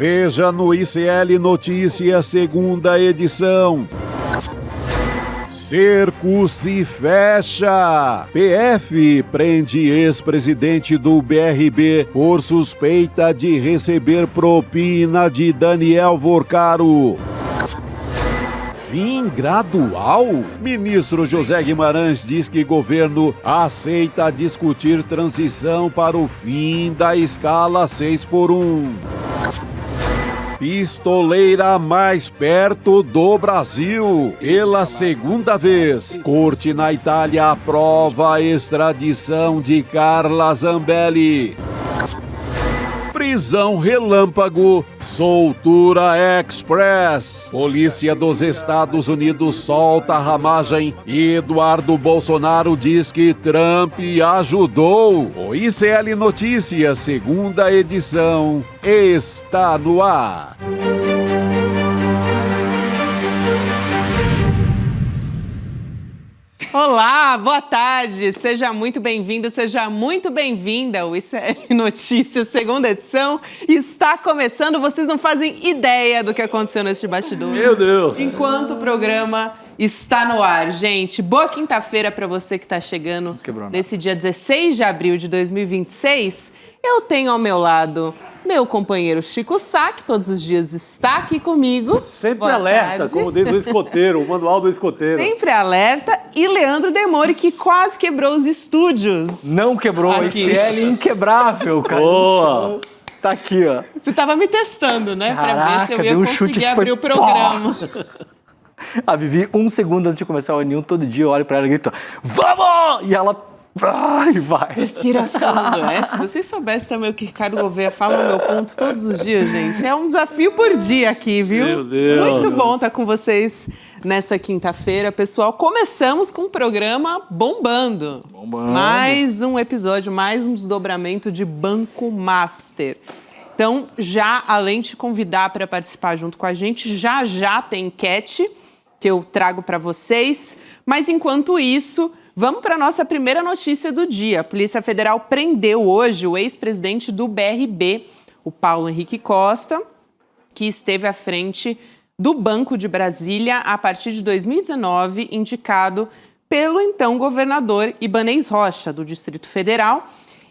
Veja no ICL Notícias, segunda edição. Cerco se fecha. PF prende ex-presidente do BRB por suspeita de receber propina de Daniel Vorcaro. Fim gradual? Ministro José Guimarães diz que governo aceita discutir transição para o fim da escala 6x1. Pistoleira mais perto do Brasil. Pela segunda vez, corte na Itália aprova a extradição de Carla Zambelli. Prisão relâmpago, soltura express. Polícia dos Estados Unidos solta a ramagem e Eduardo Bolsonaro diz que Trump ajudou. O ICL Notícias, segunda edição, está no ar. Olá, boa tarde, seja muito bem-vindo, seja muito bem-vinda. O ICL Notícias, segunda edição, está começando. Vocês não fazem ideia do que aconteceu neste bastidor. Meu Deus! Enquanto o programa está no ar, gente. Boa quinta-feira para você que está chegando nesse dia 16 de abril de 2026. Eu tenho ao meu lado meu companheiro Chico Sá, que todos os dias está aqui comigo. Sempre Boa alerta, tarde. como diz o escoteiro, o manual do escoteiro. Sempre alerta. E Leandro Demore, que quase quebrou os estúdios. Não quebrou, Aqui. ICL inquebrável, cara. Boa! Tá aqui, ó. Você tava me testando, né? Pra ver Caraca, se eu ia deu um chute conseguir que abrir foi o programa. A Vivi, um segundo antes de começar o Anil, todo dia eu olho pra ela e grito, vamos! E ela vai. Respira fundo, né? Se vocês soubessem também o que Ricardo Gouveia fala no meu ponto todos os dias, gente, é um desafio por dia aqui, viu? Meu Deus! Muito bom estar com vocês nessa quinta-feira, pessoal. Começamos com um programa bombando. Mais um episódio, mais um desdobramento de Banco Master. Então, já além de te convidar para participar junto com a gente, já tem enquete que eu trago para vocês. Mas enquanto isso, vamos para a nossa primeira notícia do dia. A Polícia Federal prendeu hoje o ex-presidente do BRB, o Paulo Henrique Costa, que esteve à frente do Banco de Brasília a partir de 2019, indicado pelo então governador Ibanez Rocha, do Distrito Federal,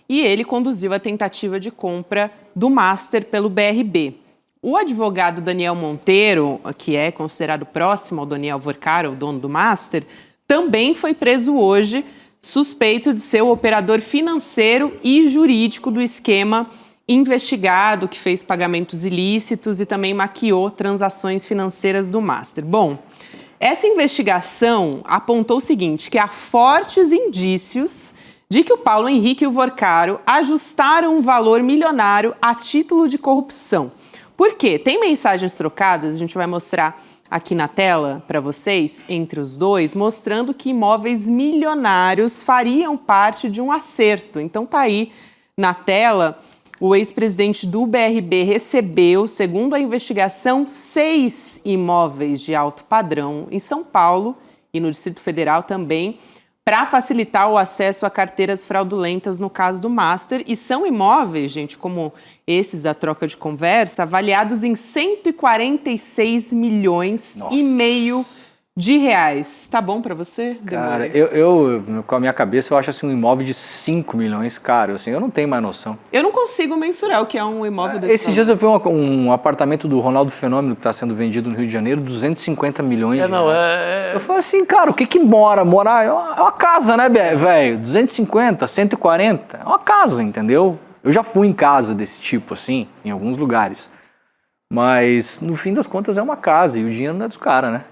e ele conduziu a tentativa de compra do Master pelo BRB. O advogado Daniel Monteiro, que é considerado próximo ao Daniel Vorcaro, o dono do Master, também foi preso hoje, suspeito de ser o operador financeiro e jurídico do esquema investigado, que fez pagamentos ilícitos e também maquiou transações financeiras do Master. Bom, essa investigação apontou o seguinte, que há fortes indícios de que o Paulo Henrique e o Vorcaro ajustaram um valor milionário a título de corrupção. Por quê? Tem mensagens trocadas, a gente vai mostrar aqui na tela para vocês, entre os dois, mostrando que imóveis milionários fariam parte de um acerto. Então tá aí na tela, o ex-presidente do BRB recebeu, segundo a investigação, 6 imóveis de alto padrão em São Paulo e no Distrito Federal também, para facilitar o acesso a carteiras fraudulentas no caso do Master. E são imóveis, gente, como esses da troca de conversa, avaliados em 146 milhões e meio de reais. Tá bom para você, Cara, Demore? eu, com a minha cabeça, eu acho assim um imóvel de 5 milhões caro, assim, eu não tenho mais noção. Eu não consigo mensurar o que é um imóvel desse Esses dias eu vi um apartamento do Ronaldo Fenômeno que está sendo vendido no Rio de Janeiro, 250 milhões de reais. Eu falei assim, cara, o que mora? Morar é uma casa, né, velho? 250, 140, é uma casa, entendeu? Eu já fui em casa desse tipo, assim, em alguns lugares. Mas, no fim das contas, é uma casa e o dinheiro não é dos caras, né?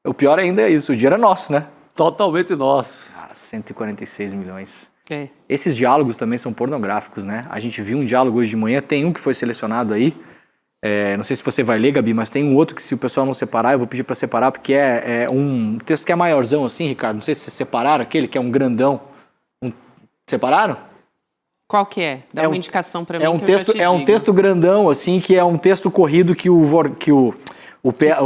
O pior ainda é isso, o dinheiro é nosso, né? Totalmente nosso. Cara, 146 milhões. É. Esses diálogos também são pornográficos, né? A gente viu um diálogo hoje de manhã, tem um que foi selecionado aí. Não sei se você vai ler, Gabi, mas tem um outro que, se o pessoal não separar, eu vou pedir para separar, porque é um texto que é maiorzão assim, Ricardo. Não sei se vocês separaram aquele que é um grandão. Separaram? Qual que é? Dá uma indicação para mim É um que eu já texto, te é um digo. texto grandão, assim, que é um texto corrido que o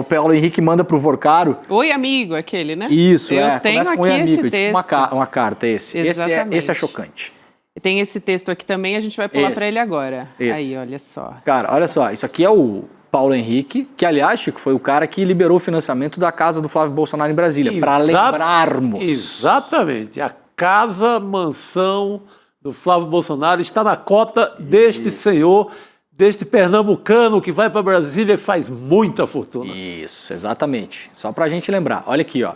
Paulo Henrique manda pro Vorcaro. Oi, amigo, aquele, né? Isso, eu tenho começa com aqui Oi, amigo, esse texto. Tipo uma carta, esse. Exatamente. Esse é chocante. Tem esse texto aqui também, a gente vai pular Esse. para ele agora. Esse. Aí, olha só. Cara, olha só, isso aqui é o Paulo Henrique, que aliás, Chico, foi o cara que liberou o financiamento da casa do Flávio Bolsonaro em Brasília, para lembrarmos. Exatamente. A casa, mansão do Flávio Bolsonaro está na cota deste senhor, deste pernambucano que vai para Brasília e faz muita fortuna. Isso, exatamente. Só para a gente lembrar. Olha aqui, ó.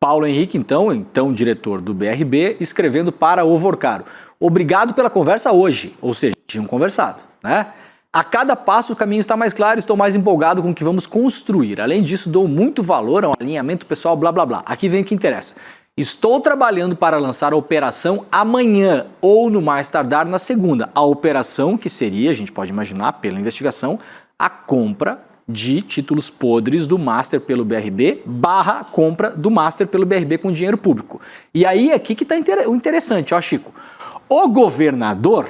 Paulo Henrique, então diretor do BRB, escrevendo para o Vorcaro. Obrigado pela conversa hoje. Ou seja, tinham conversado, né? A cada passo o caminho está mais claro e estou mais empolgado com o que vamos construir. Além disso, dou muito valor ao alinhamento pessoal, blá, blá, blá. Aqui vem o que interessa. Estou trabalhando para lançar a operação amanhã ou no mais tardar na segunda. A operação que seria, a gente pode imaginar pela investigação, a compra de títulos podres do Master pelo BRB / compra do Master pelo BRB com dinheiro público. E aí aqui que está o interessante, ó Chico. O governador,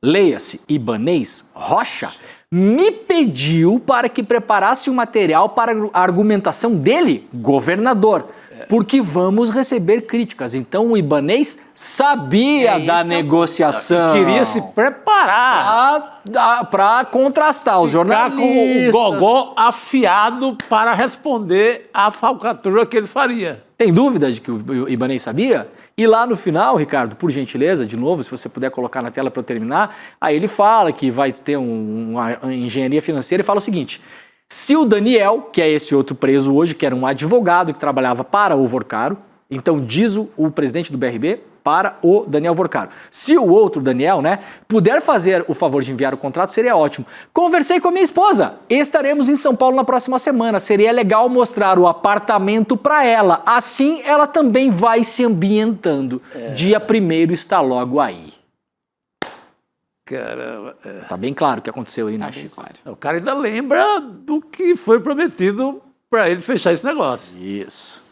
leia-se Ibanez Rocha, me pediu para que preparasse um material para a argumentação dele, governador, porque vamos receber críticas. Então o Ibanez sabia da negociação. Queria se preparar para contrastar os jornalistas. com o gogó afiado para responder à falcatrua que ele faria. Tem dúvida de que o Ibanez sabia? E lá no final, Ricardo, por gentileza, de novo, se você puder colocar na tela para eu terminar, aí ele fala que vai ter uma engenharia financeira e fala o seguinte: se o Daniel, que é esse outro preso hoje, que era um advogado que trabalhava para o Vorcaro, então diz o presidente do BRB para o Daniel Vorcaro. Se o outro Daniel, né, puder fazer o favor de enviar o contrato, seria ótimo. Conversei com a minha esposa. Estaremos em São Paulo na próxima semana. Seria legal mostrar o apartamento para ela. Assim, ela também vai se ambientando. Dia 1º está logo aí. Caramba. Tá bem claro o que aconteceu aí, né, Chico? O cara ainda lembra do que foi prometido para ele fechar esse negócio. Isso.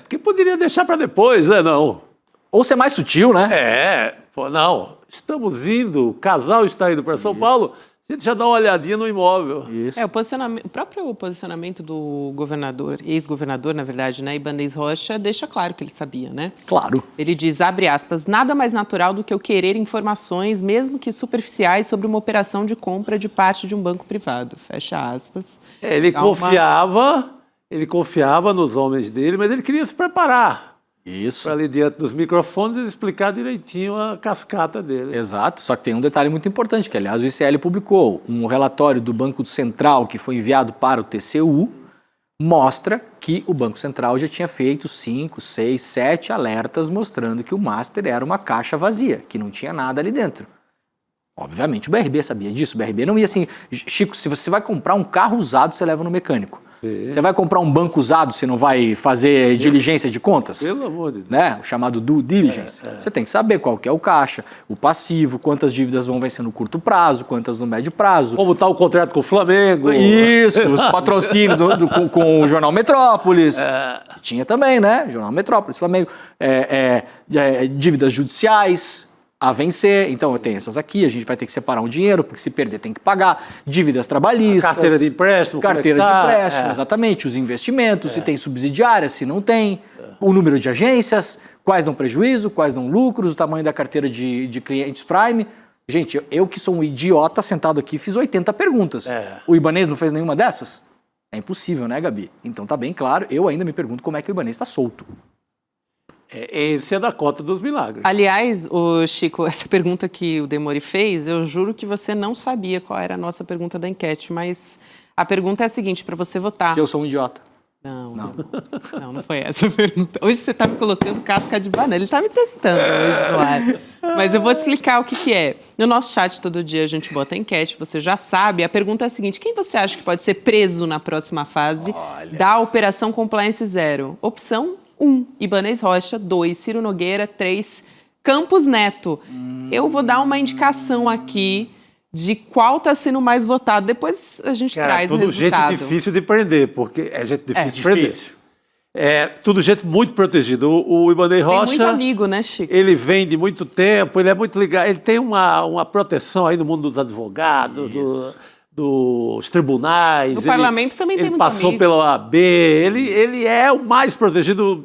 Porque poderia deixar para depois, né? Não. Ou ser mais sutil, né? Não. Estamos indo, o casal está indo para São Paulo, a gente já dá uma olhadinha no imóvel. Isso. O próprio posicionamento do governador, ex-governador, na verdade, né, Ibanez Rocha, deixa claro que ele sabia, né? Claro. Ele diz, abre aspas, nada mais natural do que eu querer informações, mesmo que superficiais, sobre uma operação de compra de parte de um banco privado. Fecha aspas. Ele confiava nos homens dele, mas ele queria se preparar. Isso. Para ali diante dos microfones e explicar direitinho a cascata dele. Exato, só que tem um detalhe muito importante, que aliás o ICL publicou um relatório do Banco Central que foi enviado para o TCU, mostra que o Banco Central já tinha feito 5, 6, 7 alertas mostrando que o Master era uma caixa vazia, que não tinha nada ali dentro. Obviamente o BRB sabia disso, o BRB não ia assim, Chico, se você vai comprar um carro usado, você leva no mecânico. Você vai comprar um banco usado, você não vai fazer diligência de contas? Pelo amor de Deus. Né? O chamado due diligence. Você tem que saber qual que é o caixa, o passivo, quantas dívidas vão vencer no curto prazo, quantas no médio prazo. Como está o contrato com o Flamengo. Isso, os patrocínios com o Jornal Metrópolis. Tinha também, né? Jornal Metrópolis, Flamengo. Dívidas judiciais a vencer, então tem essas aqui, a gente vai ter que separar um dinheiro, porque se perder tem que pagar, dívidas trabalhistas, carteira de empréstimo, exatamente, os investimentos, se tem subsidiária, se não tem, o número de agências, quais dão prejuízo, quais dão lucros, o tamanho da carteira de clientes Prime. Gente, eu que sou um idiota sentado aqui, fiz 80 perguntas. O Ibanez não fez nenhuma dessas? É impossível, né, Gabi? Então tá bem claro, eu ainda me pergunto como é que o Ibanez está solto. Esse é da cota dos milagres. Aliás, Chico, essa pergunta que o Demori fez, eu juro que você não sabia qual era a nossa pergunta da enquete, mas a pergunta é a seguinte, para você votar. Se eu sou um idiota. Não foi essa a pergunta. Hoje você está me colocando casca de banana. Ele está me testando hoje no ar. Mas eu vou te explicar o que é. No nosso chat, todo dia, a gente bota a enquete, você já sabe. A pergunta é a seguinte, quem você acha que pode ser preso na próxima fase da Operação Compliance Zero? Opção 1, Ibanez Rocha. 2, Ciro Nogueira. 3, Campos Neto. Eu vou dar uma indicação aqui de qual está sendo mais votado. Depois a gente traz o resultado. Tudo gente difícil de prender, porque é gente difícil de prender. Tudo gente muito protegida. O Ibanez Rocha... Tem muito amigo, né, Chico? Ele vem de muito tempo, ele é muito ligado. Ele tem uma proteção aí no mundo dos advogados, dos tribunais. Do parlamento também tem muito amigo. Ele passou pela OAB. Ele é o mais protegido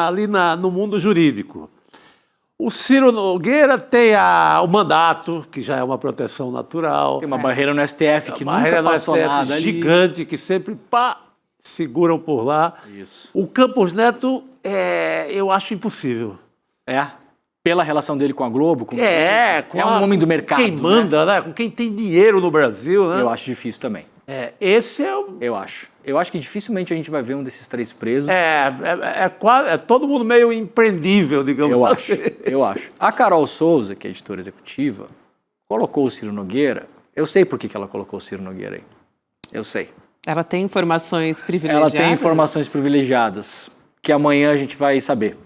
ali no mundo jurídico. O Ciro Nogueira tem o mandato, que já é uma proteção natural. Tem uma barreira no STF que nunca passou nada ali. Gigante, que sempre seguram por lá. Isso. O Campos Neto, eu acho impossível. Pela relação dele com a Globo? É um homem do mercado. Quem manda, né? Com quem tem dinheiro no Brasil, né? Eu acho difícil também. Esse é o... Eu acho que dificilmente a gente vai ver um desses 3 presos. É todo mundo meio empreendível, digamos assim. Eu acho. A Carol Souza, que é editora executiva, colocou o Ciro Nogueira. Eu sei por que ela colocou o Ciro Nogueira aí. Eu sei. Ela tem informações privilegiadas? Ela tem informações privilegiadas, que amanhã a gente vai saber.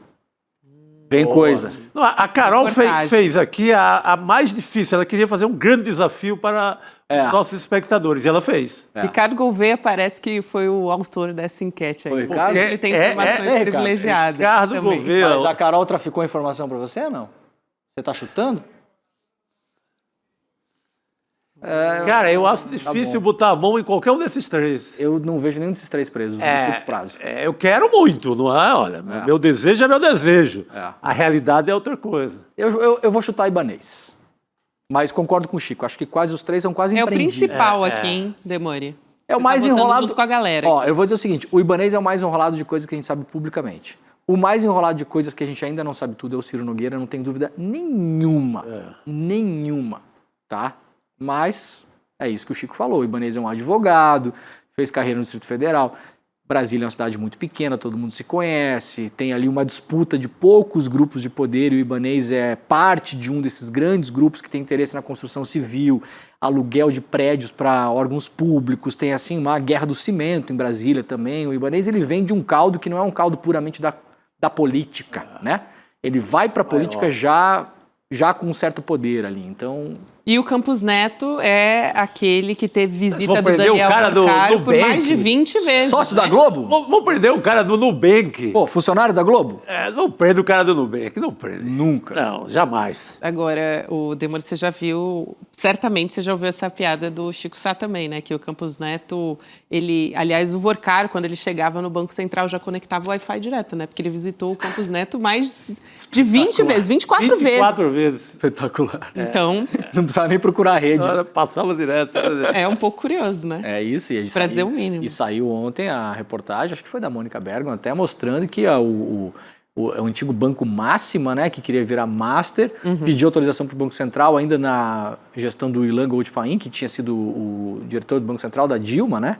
Vem coisa. Não, a Carol fez aqui a mais difícil. Ela queria fazer um grande desafio para os nossos espectadores. E ela fez. Ricardo Gouveia parece que foi o autor dessa enquete aí. Foi, Ricardo? Ele tem informações privilegiadas. Ricardo Gouveia. Mas a Carol traficou a informação para você ou não? Você está chutando? Cara, eu acho difícil botar a mão em qualquer um desses 3. Eu não vejo nenhum desses 3 presos no curto prazo. Eu quero muito, não é? Olha, meu desejo é meu desejo. A realidade é outra coisa. Eu vou chutar Ibanez. Mas concordo com o Chico. Acho que quase os 3 são quase empreendidos. É o principal aqui, hein, Demore? É o mais enrolado. Junto com a galera. Eu vou dizer o seguinte: o Ibanez é o mais enrolado de coisas que a gente sabe publicamente. O mais enrolado de coisas que a gente ainda não sabe tudo é o Ciro Nogueira, não tem dúvida nenhuma. Nenhuma. Tá? Mas é isso que o Chico falou. O Ibanez é um advogado, fez carreira no Distrito Federal. Brasília é uma cidade muito pequena, todo mundo se conhece, tem ali uma disputa de poucos grupos de poder e o Ibanez é parte de um desses grandes grupos que tem interesse na construção civil, aluguel de prédios para órgãos públicos, tem assim uma guerra do cimento em Brasília também. O Ibanez ele vem de um caldo que não é um caldo puramente da política, né? Ele vai para a política já com um certo poder ali, então... E o Campos Neto é aquele que teve visita do Daniel Porcaro por mais de 20 vezes. Sócio da Globo? Vamos prender o cara do Nubank. Pô, funcionário da Globo? Não prende o cara do Nubank, não prende. Nunca. Não, jamais. Agora, o Demore, você já viu, certamente você já ouviu essa piada do Chico Sá também, né? Que o Campos Neto, aliás, o Porcaro, quando ele chegava no Banco Central, já conectava o Wi-Fi direto, né? Porque ele visitou o Campos Neto mais de 20 vezes, 24 vezes. 24 vezes. Espetacular. Então... Não precisava nem procurar a rede. Passava direto. É um pouco curioso, né? É isso. Para dizer o mínimo. E saiu ontem a reportagem, acho que foi da Mônica Bergman, até mostrando que o antigo Banco Máxima, né, que queria virar Master, pediu autorização para o Banco Central, ainda na gestão do Ilan Goldfain, que tinha sido o diretor do Banco Central da Dilma, né?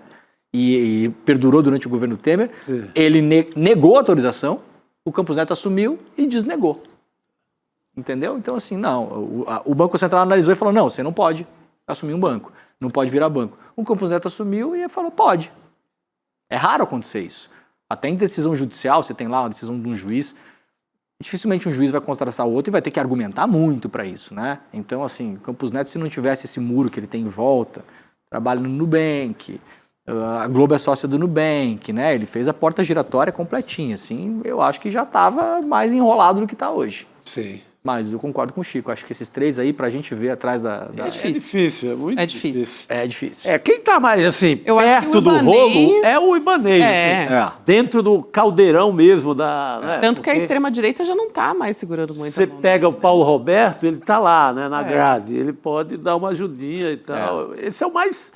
E perdurou durante o governo Temer. Sim. Ele negou a autorização, o Campos Neto assumiu e desnegou. Entendeu? Então, assim, não. O Banco Central analisou e falou, não, você não pode assumir um banco, não pode virar banco. O Campos Neto assumiu e falou, pode. É raro acontecer isso. Até em decisão judicial, você tem lá uma decisão de um juiz, dificilmente um juiz vai contrastar o outro e vai ter que argumentar muito para isso, né? Então, assim, o Campos Neto, se não tivesse esse muro que ele tem em volta, trabalha no Nubank, a Globo é sócia do Nubank, né? Ele fez a porta giratória completinha, assim, eu acho que já estava mais enrolado do que está hoje. Sim. Mas eu concordo com o Chico. Acho que esses 3 aí, pra gente ver atrás da... É difícil. É difícil, é muito difícil. É difícil. Quem tá mais, assim, perto do rolo é o Ibanez. Assim, dentro do caldeirão mesmo da... Né? Tanto que a extrema-direita já não tá mais segurando muito. Você pega o Paulo Roberto, ele tá lá, né, na grade. Ele pode dar uma ajudinha e tal. Esse é o mais...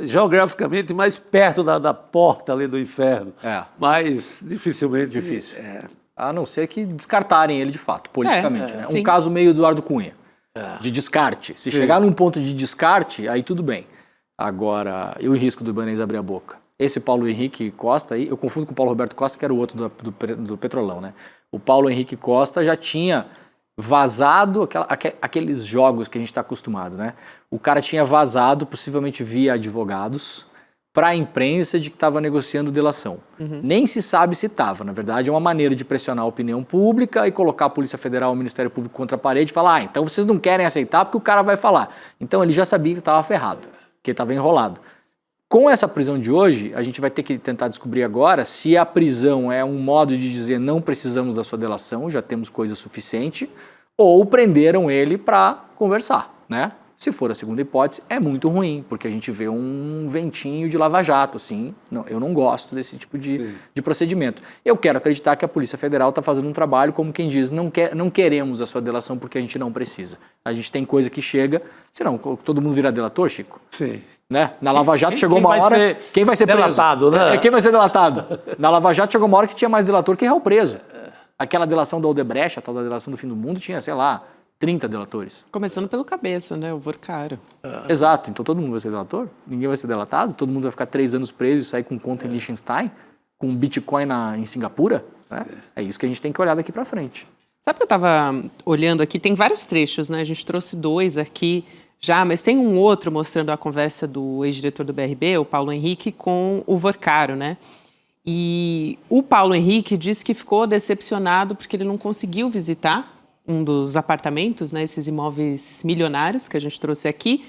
geograficamente mais perto da porta ali do inferno. Mas dificilmente... Difícil. A não ser que descartarem ele de fato, politicamente. Né? Um caso meio Eduardo Cunha, de descarte. Se chegar num ponto de descarte, aí tudo bem. Agora, e o risco do Ibanez abrir a boca? Esse Paulo Henrique Costa, aí, eu confundo com o Paulo Roberto Costa, que era o outro do Petrolão, né? O Paulo Henrique Costa já tinha vazado aqueles jogos que a gente está acostumado, né? O cara tinha vazado, possivelmente via advogados, para a imprensa de que estava negociando delação. Nem se sabe se estava. Na verdade, é uma maneira de pressionar a opinião pública e colocar a Polícia Federal e o Ministério Público contra a parede e falar, então vocês não querem aceitar porque o cara vai falar. Então ele já sabia que estava ferrado, que estava enrolado. Com essa prisão de hoje, a gente vai ter que tentar descobrir agora se a prisão é um modo de dizer não precisamos da sua delação, já temos coisa suficiente, ou prenderam ele para conversar, né? Se for a segunda hipótese, é muito ruim, porque a gente vê um ventinho de lava-jato, assim. Não, eu não gosto desse tipo de procedimento. Eu quero acreditar que a Polícia Federal está fazendo um trabalho, como quem diz, não queremos a sua delação porque a gente não precisa. A gente tem coisa que chega... Senão, todo mundo vira delator, Chico? Sim. Né? Na Lava Jato chegou uma hora... Quem vai ser delatado, preso? né? Quem vai ser delatado? Na Lava Jato chegou uma hora que tinha mais delator que réu preso. Aquela delação da Odebrecht, a tal da delação do fim do mundo, tinha, sei lá, 30 delatores. Começando pelo cabeça, né? O Vorcaro. Exato. Então todo mundo vai ser delator? Ninguém vai ser delatado? Todo mundo vai ficar 3 anos preso e sair com conta em Liechtenstein? Com Bitcoin em Singapura? Né? É isso que a gente tem que olhar daqui para frente. Sabe que eu estava olhando aqui? Tem vários trechos, né? A gente trouxe 2 aqui já, mas tem um outro mostrando a conversa do ex-diretor do BRB, o Paulo Henrique, com o Vorcaro, né? E o Paulo Henrique disse que ficou decepcionado porque ele não conseguiu visitar um dos apartamentos, né, esses imóveis milionários que a gente trouxe aqui.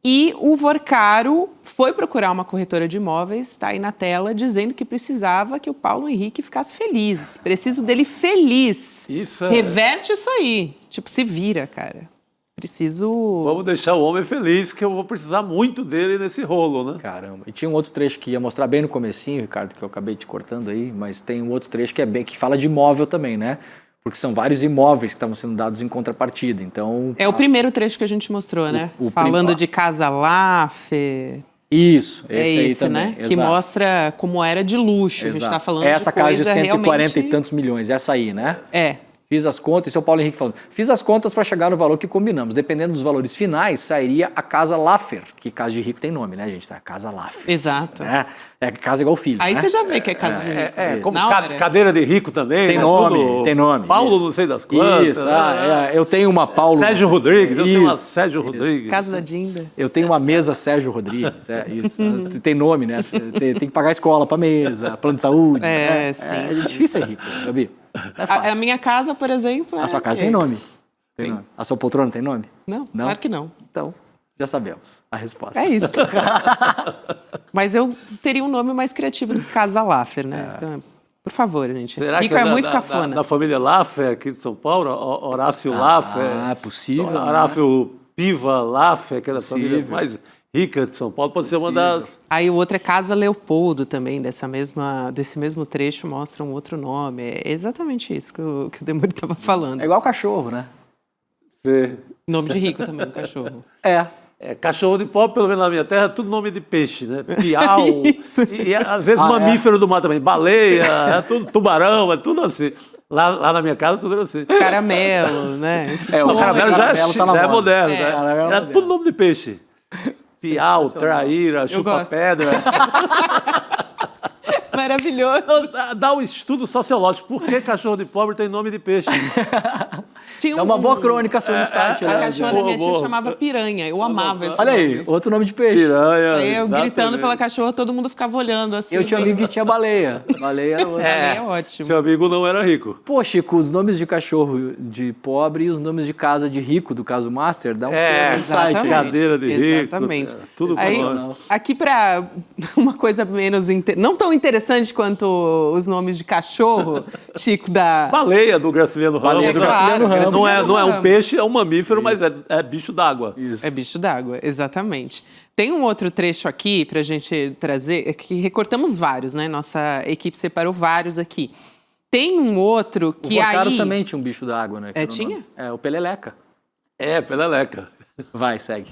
E o Vorcaro foi procurar uma corretora de imóveis, está aí na tela, dizendo que precisava que o Paulo Henrique ficasse feliz. Preciso dele feliz. Reverte isso aí. Tipo, se vira, cara. Preciso... Vamos deixar o homem feliz, que eu vou precisar muito dele nesse rolo, né? Caramba. E tinha um outro trecho que ia mostrar bem no comecinho, Ricardo, que eu acabei te cortando aí, mas tem um outro trecho que fala de imóvel também, né? Porque são vários imóveis que estavam sendo dados em contrapartida, então... É o primeiro trecho que a gente mostrou, né? Falando de Casa Laffer... Isso, esse é aí esse, também. né? Exato. Que mostra como era de luxo. Exato. A gente está falando essa de coisa casa de 140 realmente... e tantos milhões, essa aí, né? É. Fiz as contas, esse é o Paulo Henrique falando, fiz as contas para chegar no valor que combinamos. Dependendo dos valores finais, sairia a Casa Laffer, que casa de rico tem nome, né, gente? A Casa Laffer. Exato. É casa igual filho, Aí né? você já vê que é casa de rico. Como cadeira de rico também. Tem né? nome, Tudo tem nome. Paulo Isso. não sei das quantas. Isso, eu tenho uma Paulo... Sérgio Rodrigues, eu tenho uma Isso. Sérgio Rodrigues. Casa da Dinda. Eu tenho uma mesa Sérgio Rodrigues, isso. Tem nome, né? Tem que pagar escola para mesa, plano de saúde. né? sim. É difícil ser rico, Gabi. Não é fácil. A minha casa, por exemplo... A sua casa tem nome? Tem nome. A sua poltrona tem nome? Não, claro que não. Então, já sabemos a resposta. É isso. Mas eu teria um nome mais criativo do que Casa Laffer, né? Então, por favor, gente. Será Rico que é muito cafona. Da família Laffer, aqui de São Paulo, Horácio Laffer. Possível. Horácio Piva Laffer, que é da família mais rica de São Paulo, pode ser uma das... Aí o outro é Casa Leopoldo também, desse mesmo trecho, mostra um outro nome. É exatamente isso que o Demuri estava falando. É igual cachorro, né? Nome de rico também, o cachorro. Cachorro de pobre, pelo menos na minha terra, é tudo nome de peixe, né? Piau, e às vezes mamífero do mar também, baleia, é tudo tubarão, é tudo assim. Lá na minha casa tudo era assim. Caramelo, né? O caramelo já é moderno, né? É tudo nome de peixe. Piau, traíra, chupa-pedra. Maravilhoso. Dá um estudo sociológico. Por que cachorro de pobre tem nome de peixe? É uma boa crônica sobre o site. A cachorra da minha tia chamava Piranha. Eu amava esse Olha nome. aí, outro nome de peixe. Piranha, Aí eu exatamente. gritando pela cachorra, todo mundo ficava olhando assim. Eu tinha um amigo que tinha baleia. Baleia era outro. É ótimo. Seu amigo não era rico. Pô, Chico, os nomes de cachorro de pobre e os nomes de casa de rico do caso Master dá um peso no site. Exatamente. Cadeira de rico. Exatamente. Tudo Aí, falando. aqui para uma coisa menos... não tão interessante quanto os nomes de cachorro, Chico, da... Baleia do Graciliano Ramos. Baleia do Graciliano Ramos. Não é um peixe, é um mamífero, mas é bicho d'água. É bicho d'água, exatamente. Tem um outro trecho aqui para a gente trazer, que recortamos vários, né? Nossa equipe separou vários aqui. Tem um outro que o Vorcaro aí... também tinha um bicho d'água, né? Tinha? O Peleleca. Peleleca. Vai, segue.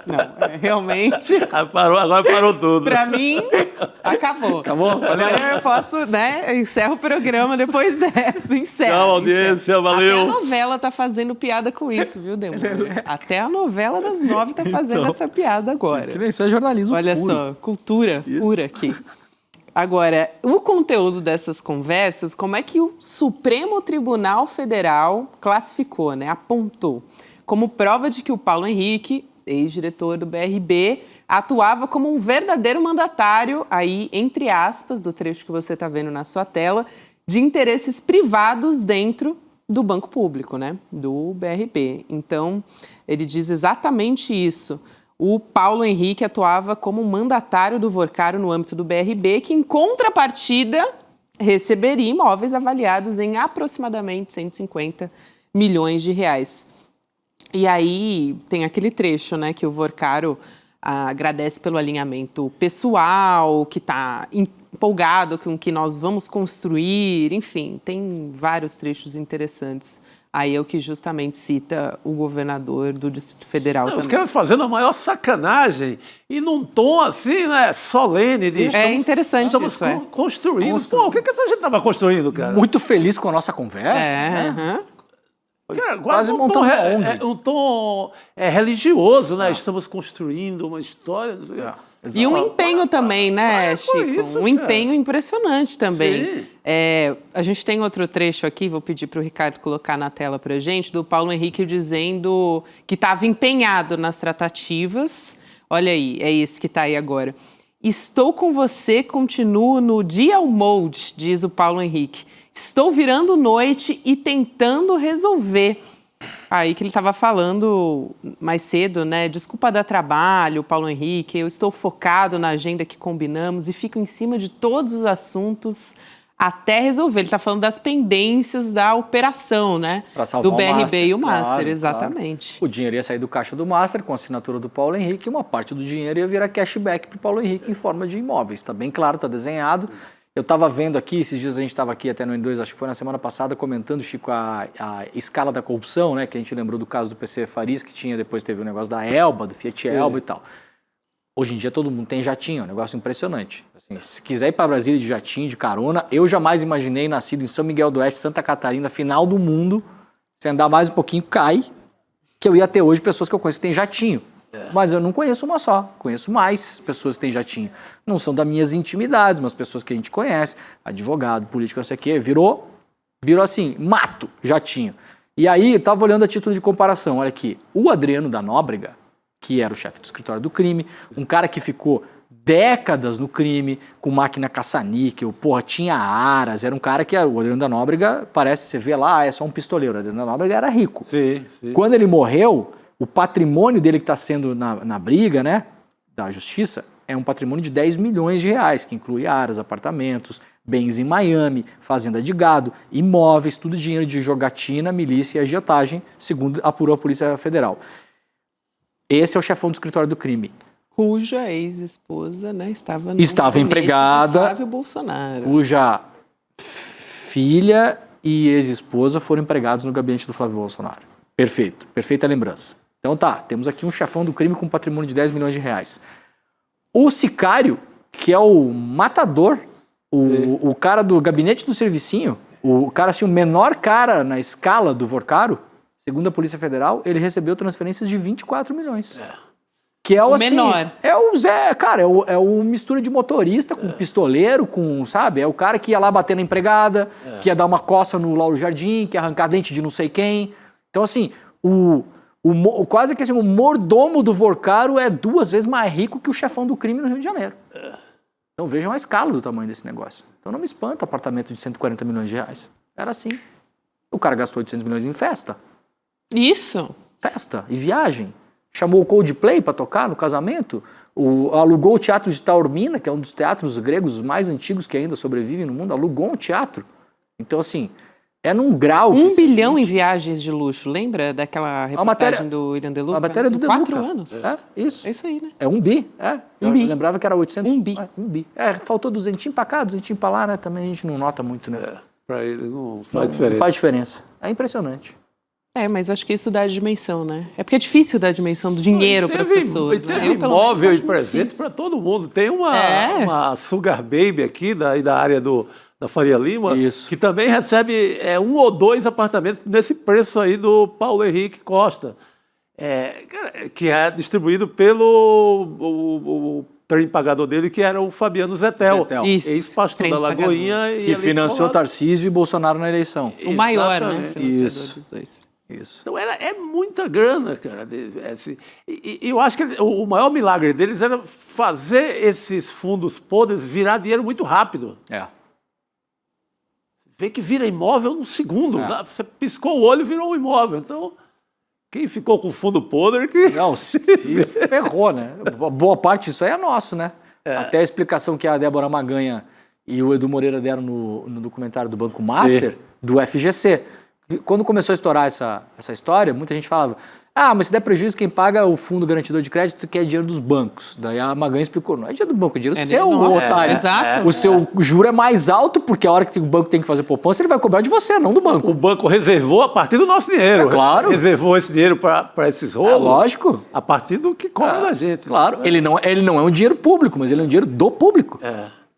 Não, realmente... Agora parou tudo. Pra mim, acabou. Acabou? Agora eu posso, né? Encerro o programa depois dessa. Encerro. Tchau, audiência, valeu. Até a novela tá fazendo piada com isso, viu, Demônio? Até a novela das 9 tá fazendo essa piada agora. Isso é jornalismo Olha puro. só, cultura pura aqui. Agora, o conteúdo dessas conversas, como é que o Supremo Tribunal Federal classificou, né? Apontou como prova de que o Paulo Henrique, ex-diretor do BRB, atuava como um verdadeiro mandatário, aí, entre aspas, do trecho que você está vendo na sua tela, de interesses privados dentro do banco público, né? Do BRB. Então, ele diz exatamente isso. O Paulo Henrique atuava como mandatário do Vorcaro no âmbito do BRB, que, em contrapartida, receberia imóveis avaliados em aproximadamente 150 milhões de reais. E aí tem aquele trecho, né, que o Vorcaro agradece pelo alinhamento pessoal, que está empolgado com o que nós vamos construir, enfim, tem vários trechos interessantes. Aí é o que justamente cita o governador do Distrito Federal também. Os caras fazendo a maior sacanagem e num tom assim, né, solene. Interessante estamos isso, construindo. Pô, o que essa gente estava construindo, cara? Muito feliz com a nossa conversa, né? Cara, quase um tom religioso, né? Estamos construindo uma história. E um empenho também, né, Chico? Um empenho impressionante também. A gente tem outro trecho aqui, vou pedir para o Ricardo colocar na tela para a gente, do Paulo Henrique dizendo que estava empenhado nas tratativas. Olha aí, é esse que está aí agora. Estou com você, continuo no Deal Mode, diz o Paulo Henrique. Estou virando noite e tentando resolver. Aí que ele estava falando mais cedo, né? Desculpa dar trabalho, Paulo Henrique, eu estou focado na agenda que combinamos e fico em cima de todos os assuntos até resolver. Ele está falando das pendências da operação, né? Do BRB e o Master, exatamente. Claro. O dinheiro ia sair do caixa do Master com a assinatura do Paulo Henrique e uma parte do dinheiro ia virar cashback para o Paulo Henrique em forma de imóveis. Está bem claro, está desenhado. Eu estava vendo aqui, esses dias a gente estava aqui até no N2, acho que foi na semana passada, comentando, Chico, a escala da corrupção, né? Que a gente lembrou do caso do PC Farias, que tinha, depois teve o negócio da Elba, do Fiat Elba e tal. Hoje em dia todo mundo tem jatinho, é um negócio impressionante. Assim, se quiser ir para Brasília de jatinho, de carona, eu jamais imaginei, nascido em São Miguel do Oeste, Santa Catarina, final do mundo, se andar mais um pouquinho, cai, que eu ia ter hoje pessoas que eu conheço que têm jatinho. Mas eu não conheço uma só, conheço mais pessoas que têm jatinho. Não são das minhas intimidades, mas pessoas que a gente conhece, advogado, político, não sei o quê, virou assim, mato, jatinho. E aí, eu estava olhando a título de comparação, olha aqui, o Adriano da Nóbrega, que era o chefe do escritório do crime, um cara que ficou décadas no crime, com máquina caça-níquel, porra, tinha aras, era um cara que, o Adriano da Nóbrega, parece, você vê lá, é só um pistoleiro, o Adriano da Nóbrega era rico. Sim. Quando ele morreu, o patrimônio dele que está sendo na briga, né, da justiça, é um patrimônio de 10 milhões de reais, que inclui aras, apartamentos, bens em Miami, fazenda de gado, imóveis, tudo dinheiro de jogatina, milícia e agiotagem, segundo apurou a Polícia Federal. Esse é o chefão do escritório do crime. Cuja ex-esposa, né, estava empregada, de Flávio Bolsonaro. Cuja filha e ex-esposa foram empregados no gabinete do Flávio Bolsonaro. Perfeito, perfeita lembrança. Então tá, temos aqui um chefão do crime com patrimônio de 10 milhões de reais. O sicário, que é o matador, o cara do gabinete do servicinho, o cara assim, o menor cara na escala do Vorcaro, segundo a Polícia Federal, ele recebeu transferências de 24 milhões. Que é o assim, menor. É o Zé, cara, é o mistura de motorista com pistoleiro, com, sabe? É o cara que ia lá bater na empregada, que ia dar uma coça no Lauro Jardim, que ia arrancar dente de não sei quem. Então, assim, quase que assim, o mordomo do Vorcaro é 2 vezes mais rico que o chefão do crime no Rio de Janeiro. Então, vejam a escala do tamanho desse negócio. Então, não me espanta apartamento de 140 milhões de reais. Era assim. O cara gastou 800 milhões em festa. Isso. Festa e viagem. Chamou o Coldplay para tocar no casamento. Alugou o Teatro de Taormina, que é um dos teatros gregos mais antigos que ainda sobrevivem no mundo. Alugou um teatro. Então, assim... É num grau... 1 bilhão em viagens de luxo. Lembra daquela reportagem do William De Luca? A matéria do De Luca. 4 anos. Isso. É isso aí, né? É 1 bi. Um bi. Eu lembrava que era 800... 1 bi. 1 bi. Faltou 200 para cá, 200 para lá, né? Também a gente não nota muito, né? Para ele não faz diferença. Não faz diferença. É impressionante. Mas acho que isso dá a dimensão, né? É porque é difícil dar a dimensão do dinheiro para as pessoas. E teve imóvel e presente para todo mundo. Tem uma Sugar Baby aqui da área da Faria Lima, que também recebe 1 ou 2 apartamentos nesse preço aí do Paulo Henrique Costa, que é distribuído pelo o trem pagador dele, que era o Fabiano Zetel. Ex-pastor da Lagoinha. Que financiou Tarcísio e Bolsonaro na eleição. O maior, né? Isso. Dos dois. Isso. Então é muita grana, cara. E eu acho que o maior milagre deles era fazer esses fundos podres virar dinheiro muito rápido. Vê que vira imóvel num segundo. Você piscou o olho e virou um imóvel. Então, quem ficou com o fundo podre... Não, se ferrou, né? Boa parte disso aí é nosso, né? Até a explicação que a Débora Maganha e o Edu Moreira deram no documentário do Banco Master, do FGC. Quando começou a estourar essa história, muita gente falava, Mas se der prejuízo, quem paga o fundo garantidor de crédito que é dinheiro dos bancos. Daí a Magan explicou, não é dinheiro do banco, é dinheiro seu, otário. Exato. O seu juro é mais alto, porque a hora que o banco tem que fazer poupança, ele vai cobrar de você, não do banco. O banco reservou a partir do nosso dinheiro. Claro. Reservou esse dinheiro para esses rolos. Lógico. A partir do que cobra da gente. Claro. Ele não é um dinheiro público, mas ele é um dinheiro do público.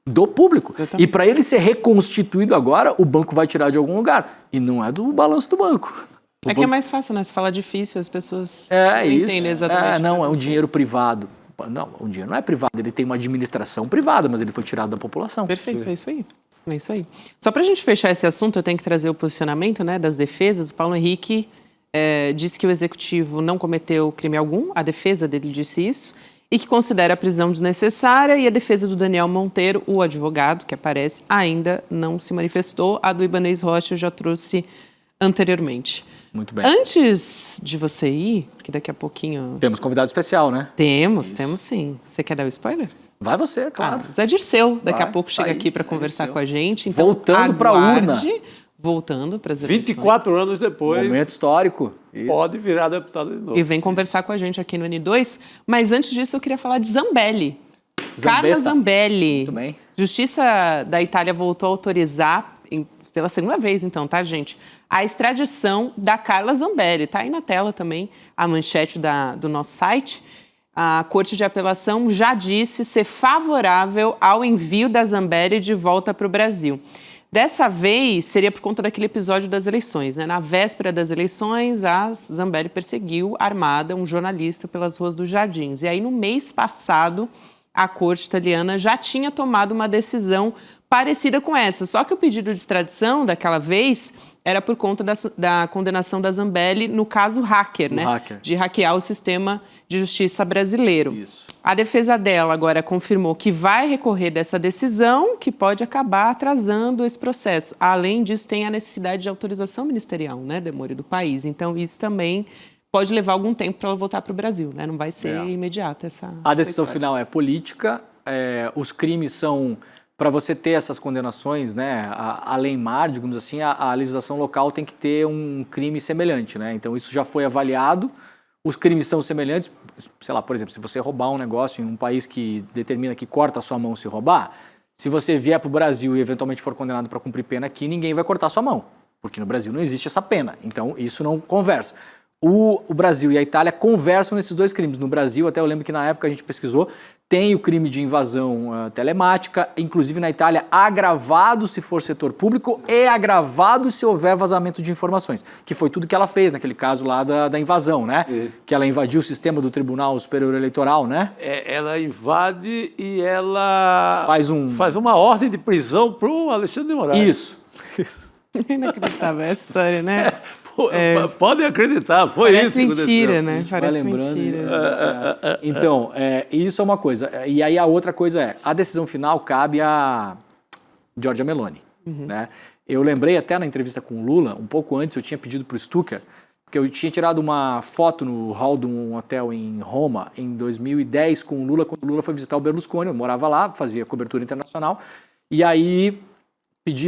Do público. E para ele ser reconstituído agora, o banco vai tirar de algum lugar. E não é do balanço do banco. Que é mais fácil, né? Se fala difícil, as pessoas não entendem exatamente. Não, é um dinheiro privado. Não, o dinheiro não é privado, ele tem uma administração privada, mas ele foi tirado da população. Perfeito, é isso aí. É isso aí. Só para a gente fechar esse assunto, eu tenho que trazer o posicionamento, né, das defesas. O Paulo Henrique disse que o executivo não cometeu crime algum, a defesa dele disse isso, e que considera a prisão desnecessária, e a defesa do Daniel Monteiro, o advogado que aparece, ainda não se manifestou. A do Ibanez Rocha eu já trouxe anteriormente. Muito bem. Antes de você ir, porque daqui a pouquinho... Temos convidado especial, né? Temos sim. Você quer dar o spoiler? Vai você, claro. Zé Dirceu, daqui a pouco chega aqui para conversar com a gente. Então, voltando para a urna. Voltando para as eleições. 24 anos depois. Momento histórico. Isso. Pode virar deputado de novo. E vem conversar com a gente aqui no N2. Mas antes disso, eu queria falar de Zambelli. Carla Zambelli. Muito bem. Justiça da Itália voltou a autorizar, pela segunda vez então, tá, gente? A extradição da Carla Zambelli. Tá aí na tela também a manchete do nosso site. A Corte de Apelação já disse ser favorável ao envio da Zambelli de volta para o Brasil. Dessa vez, seria por conta daquele episódio das eleições, né? Na véspera das eleições, a Zambelli perseguiu, armada, um jornalista pelas ruas dos Jardins. E aí, no mês passado, a Corte italiana já tinha tomado uma decisão parecida com essa. Só que o pedido de extradição daquela vez era por conta da condenação da Zambelli no caso hacker, né? De hackear o sistema de justiça brasileiro. Isso. A defesa dela agora confirmou que vai recorrer dessa decisão, que pode acabar atrasando esse processo. Além disso, tem a necessidade de autorização ministerial, né, Demore, do país. Então, isso também pode levar algum tempo para ela voltar para o Brasil, né? Não vai ser imediato essa... A decisão final é política, os crimes são... Para você ter essas condenações, né, a lei mar, digamos assim, a legislação local tem que ter um crime semelhante, né? Então, isso já foi avaliado. Os crimes são semelhantes, sei lá, por exemplo, se você roubar um negócio em um país que determina que corta a sua mão se roubar, se você vier para o Brasil e eventualmente for condenado para cumprir pena aqui, ninguém vai cortar a sua mão, porque no Brasil não existe essa pena. Então, isso não conversa. O Brasil e a Itália conversam nesses dois crimes. No Brasil, até eu lembro que na época a gente pesquisou, tem o crime de invasão telemática, inclusive na Itália, agravado se for setor público e agravado se houver vazamento de informações, que foi tudo que ela fez naquele caso lá da invasão, né? Que ela invadiu o sistema do Tribunal Superior Eleitoral, né? Ela invade e ela faz uma ordem de prisão para o Alexandre de Moraes. Isso. Inacreditável essa história, né? Podem acreditar, foi Parece isso. Mentira, né? Parece mentira. Então, isso é uma coisa. E aí a outra coisa é, a decisão final cabe a Giorgia Meloni. Né? Eu lembrei até na entrevista com o Lula, um pouco antes eu tinha pedido para o Stucker, porque eu tinha tirado uma foto no hall de um hotel em Roma, em 2010, com o Lula, quando o Lula foi visitar o Berlusconi. Eu morava lá, fazia cobertura internacional, e aí...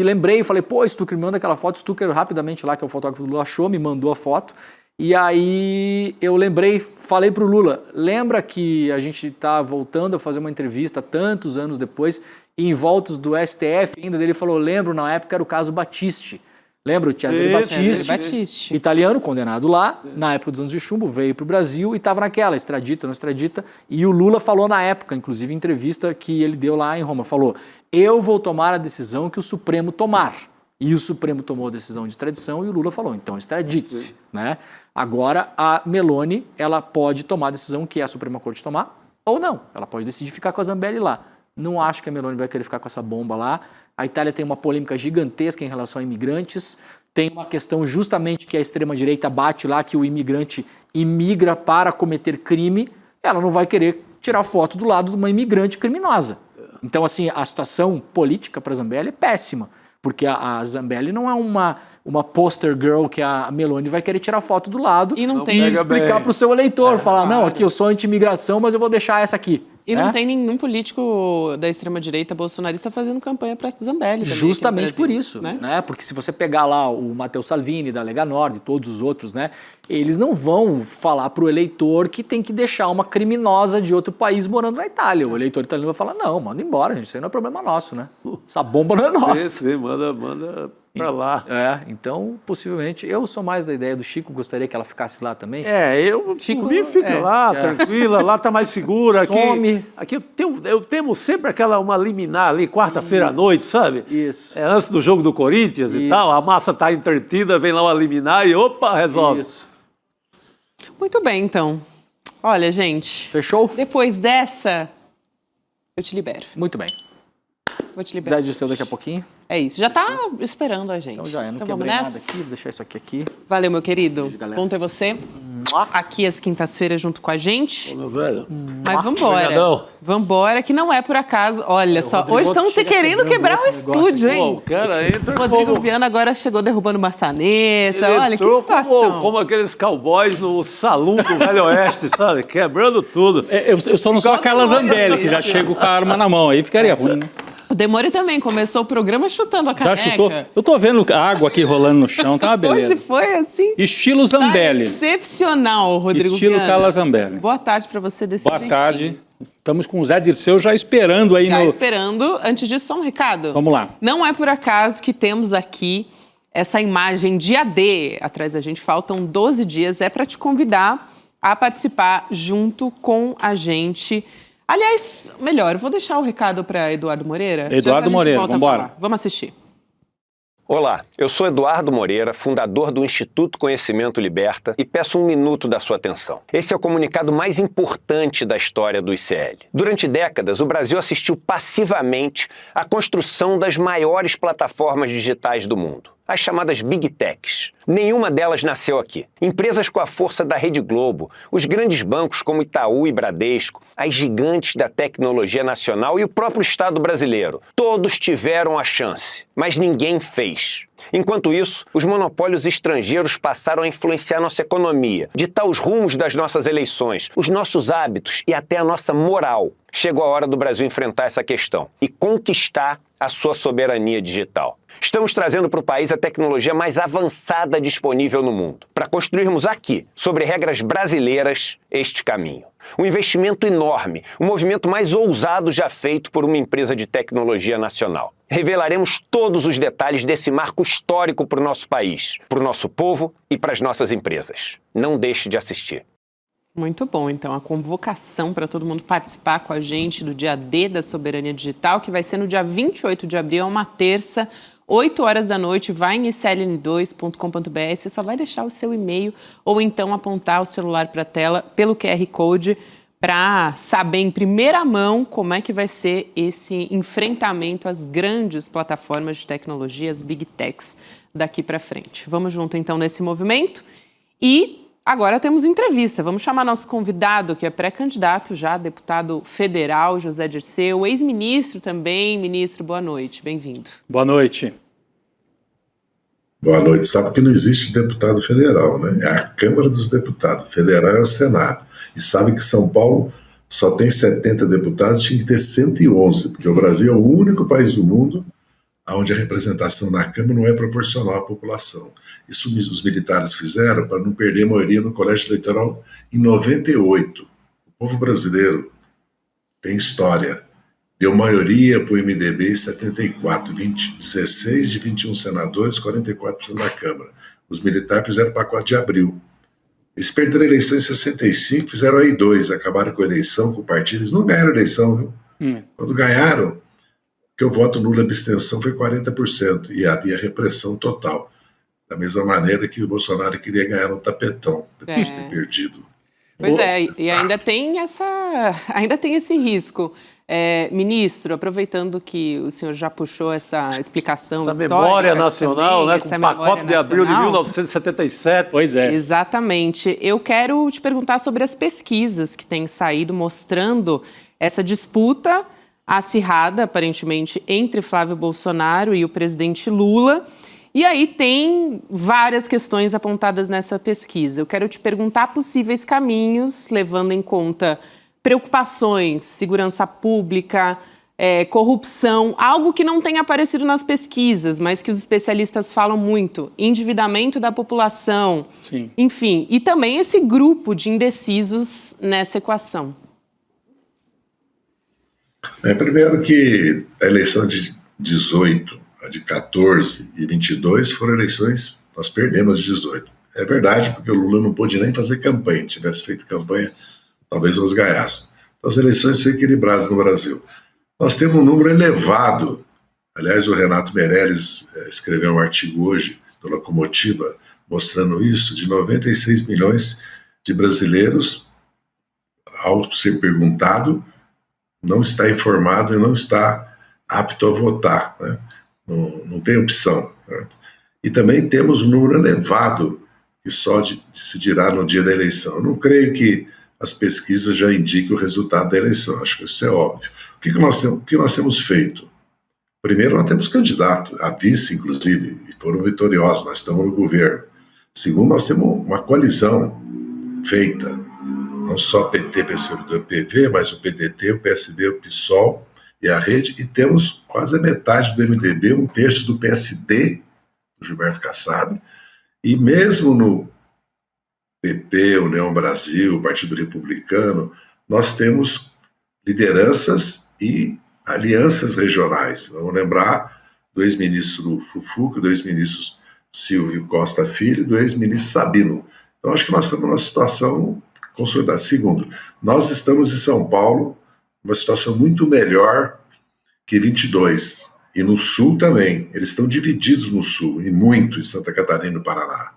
lembrei, falei, pô, Stucker, me manda aquela foto. Stucker rapidamente lá, que é o fotógrafo do Lula, achou, me mandou a foto. E aí eu lembrei, falei pro Lula, lembra que a gente tá voltando a fazer uma entrevista tantos anos depois, e em voltas do STF ainda, dele falou, lembro, na época era o caso Battisti. Lembra o Cesare Battisti, italiano, condenado lá, na época dos anos de chumbo, veio pro Brasil e estava naquela, extradita, não extradita. E o Lula falou na época, inclusive em entrevista que ele deu lá em Roma, falou, eu vou tomar a decisão que o Supremo tomar. E o Supremo tomou a decisão de extradição e o Lula falou, então extradite-se. Né? Agora, a Meloni, ela pode tomar a decisão que a Suprema Corte tomar ou não. Ela pode decidir ficar com a Zambelli lá. Não acho que a Meloni vai querer ficar com essa bomba lá. A Itália tem uma polêmica gigantesca em relação a imigrantes. Tem uma questão justamente que a extrema-direita bate lá, que o imigrante imigra para cometer crime. Ela não vai querer tirar foto do lado de uma imigrante criminosa. Então, assim, a situação política para a Zambelli é péssima, porque a Zambelli não é uma poster girl que a Meloni vai querer tirar foto do lado e não tem explicar para o seu eleitor, falar, não, aqui eu sou anti-imigração, mas eu vou deixar essa aqui. E não tem nenhum político da extrema-direita bolsonarista fazendo campanha para Zambelli também. Justamente Brasil, por isso, né? Porque se você pegar lá o Matteo Salvini, da Lega Nord e todos os outros, né? Eles não vão falar para o eleitor que tem que deixar uma criminosa de outro país morando na Itália. O eleitor italiano vai falar, não, manda embora, gente, isso aí não é problema nosso, né? Essa bomba não é nossa. Sim, manda pra lá. Então, possivelmente, eu sou mais da ideia do Chico, gostaria que ela ficasse lá também. Chico fica lá, tranquila, lá tá mais segura. Some. Aqui eu temo sempre uma liminar ali, quarta-feira à noite, sabe? Isso. Antes do jogo do Corinthians e tal, a massa tá entretida, vem lá uma liminar e opa, resolve. Isso. Muito bem, então. Olha, gente. Fechou? Depois dessa, eu te libero. Muito bem. Vou te liberar. Zé Dirceu daqui a pouquinho. É isso. Já tá esperando a gente. Então já é. Não então quebrei vamos nada nessa? aqui. Vou deixar isso aqui. Valeu, meu querido. Beijo, galera. Bom ter você aqui às quintas-feiras junto com a gente. Ô, meu velho. Mas vambora. Obrigadão. Vambora, que não é por acaso. Olha só, hoje estão querendo quebrar o estúdio, hein? O cara entra Rodrigo Viana agora chegou derrubando maçaneta. Olha, que situação. Como aqueles cowboys no salão do Velho Oeste, sabe? Quebrando tudo. Eu só não sou a Carla Zambelli, que já chego com a arma na mão. Aí ficaria ruim, né? O Demore também começou o programa chutando a caneca. Já chutou. Eu tô vendo a água aqui rolando no chão, tá uma beleza. Hoje foi assim. Estilo Zambelli. Tá excepcional, Rodrigo Estilo Viana. Carla Zambelli. Boa tarde pra você desse Boa jeitinho. tarde. Estamos com o Zé Dirceu já esperando aí Já no... esperando. Antes disso, só um recado. Vamos lá. Não é por acaso que temos aqui essa imagem de AD atrás da gente. Faltam 12 dias. É para te convidar a participar junto com a gente. Aliás, melhor, eu vou deixar o recado para Eduardo Moreira. Eduardo Moreira, vamos embora. Vamos assistir. Olá, eu sou Eduardo Moreira, fundador do Instituto Conhecimento Liberta e peço um minuto da sua atenção. Esse é o comunicado mais importante da história do ICL. Durante décadas, o Brasil assistiu passivamente à construção das maiores plataformas digitais do mundo, as chamadas Big Techs. Nenhuma delas nasceu aqui. Empresas com a força da Rede Globo, os grandes bancos como Itaú e Bradesco, as gigantes da tecnologia nacional e o próprio Estado brasileiro. Todos tiveram a chance, mas ninguém fez. Enquanto isso, os monopólios estrangeiros passaram a influenciar nossa economia, ditar os rumos das nossas eleições, os nossos hábitos e até a nossa moral. Chegou a hora do Brasil enfrentar essa questão e conquistar a sua soberania digital. Estamos trazendo para o país a tecnologia mais avançada disponível no mundo, para construirmos aqui, sobre regras brasileiras, este caminho. Um investimento enorme, o movimento mais ousado já feito por uma empresa de tecnologia nacional. Revelaremos todos os detalhes desse marco histórico para o nosso país, para o nosso povo e para as nossas empresas. Não deixe de assistir. Muito bom, então, a convocação para todo mundo participar com a gente do dia D da Soberania Digital, que vai ser no dia 28 de abril, é uma terça, 8 horas da noite, vai em icln2.com.br, você só vai deixar o seu e-mail ou então apontar o celular para a tela pelo QR Code para saber em primeira mão como é que vai ser esse enfrentamento às grandes plataformas de tecnologia, as Big Techs, daqui para frente. Vamos junto, então, nesse movimento e... Agora temos entrevista. Vamos chamar nosso convidado, que é pré-candidato já, deputado federal, José Dirceu, ex-ministro também. Ministro, boa noite. Bem-vindo. Boa noite. Boa noite. Sabe que não existe deputado federal, né? É a Câmara dos Deputados. Federal é o Senado. E sabe que São Paulo só tem 70 deputados, tinha que ter 111, porque o Brasil é o único país do mundo onde a representação na Câmara não é proporcional à população. Isso os militares fizeram para não perder a maioria no colégio eleitoral em 98. O povo brasileiro tem história. Deu maioria para o MDB em 74, 16 de 21 senadores, 44% na Câmara. Os militares fizeram o pacote de abril. Eles perderam a eleição em 65, fizeram a I2, acabaram com a eleição, com o partido. Eles não ganharam a eleição, viu? Quando ganharam, que o voto nulo e abstenção foi 40%, e havia repressão total. Da mesma maneira que o Bolsonaro queria ganhar no tapetão, depois de ter perdido. Pois é, e ainda tem esse risco. Ministro, aproveitando que o senhor já puxou essa explicação essa histórica... memória nacional, também, né, com o pacote de abril de 1977. Pois é. Exatamente. Eu quero te perguntar sobre as pesquisas que têm saído mostrando essa disputa acirrada, aparentemente, entre Flávio Bolsonaro e o presidente Lula. E aí tem várias questões apontadas nessa pesquisa. Eu quero te perguntar possíveis caminhos, levando em conta preocupações, segurança pública, corrupção, algo que não tem aparecido nas pesquisas, mas que os especialistas falam muito, endividamento da população, Sim. Enfim, e também esse grupo de indecisos nessa equação. Primeiro que a eleição de 18, a de 14 e 22 foram eleições, nós perdemos de 18. É verdade, porque o Lula não pôde nem fazer campanha. Se tivesse feito campanha, talvez nós ganhássemos. Então as eleições são equilibradas no Brasil. Nós temos um número elevado. Aliás, o Renato Meirelles escreveu um artigo hoje do Locomotiva mostrando isso, de 96 milhões de brasileiros, ao ser perguntado, não está informado e não está apto a votar, né? Não tem opção. Né? E também temos um número elevado que só decidirá no dia da eleição. Eu não creio que as pesquisas já indiquem o resultado da eleição, acho que isso é óbvio. O que nós temos feito? Primeiro, nós temos candidato, a vice, inclusive, e foram vitoriosos, nós estamos no governo. Segundo, nós temos uma coalizão feita, não só PT, PCdoB, PV, mas o PDT, o PSB, o PSOL e a Rede, e temos quase a metade do MDB, 1/3 do PSD, o Gilberto Kassab, e mesmo no PP, União Brasil, o Partido Republicano, nós temos lideranças e alianças regionais. Vamos lembrar do ex-ministro Fufuca, do ex-ministro Silvio Costa Filho e do ex-ministro Sabino. Então, acho que nós estamos numa situação consolidada. Segundo, nós estamos em São Paulo numa situação muito melhor que 22. E no Sul também. Eles estão divididos no Sul, e muito, em Santa Catarina e no Paraná.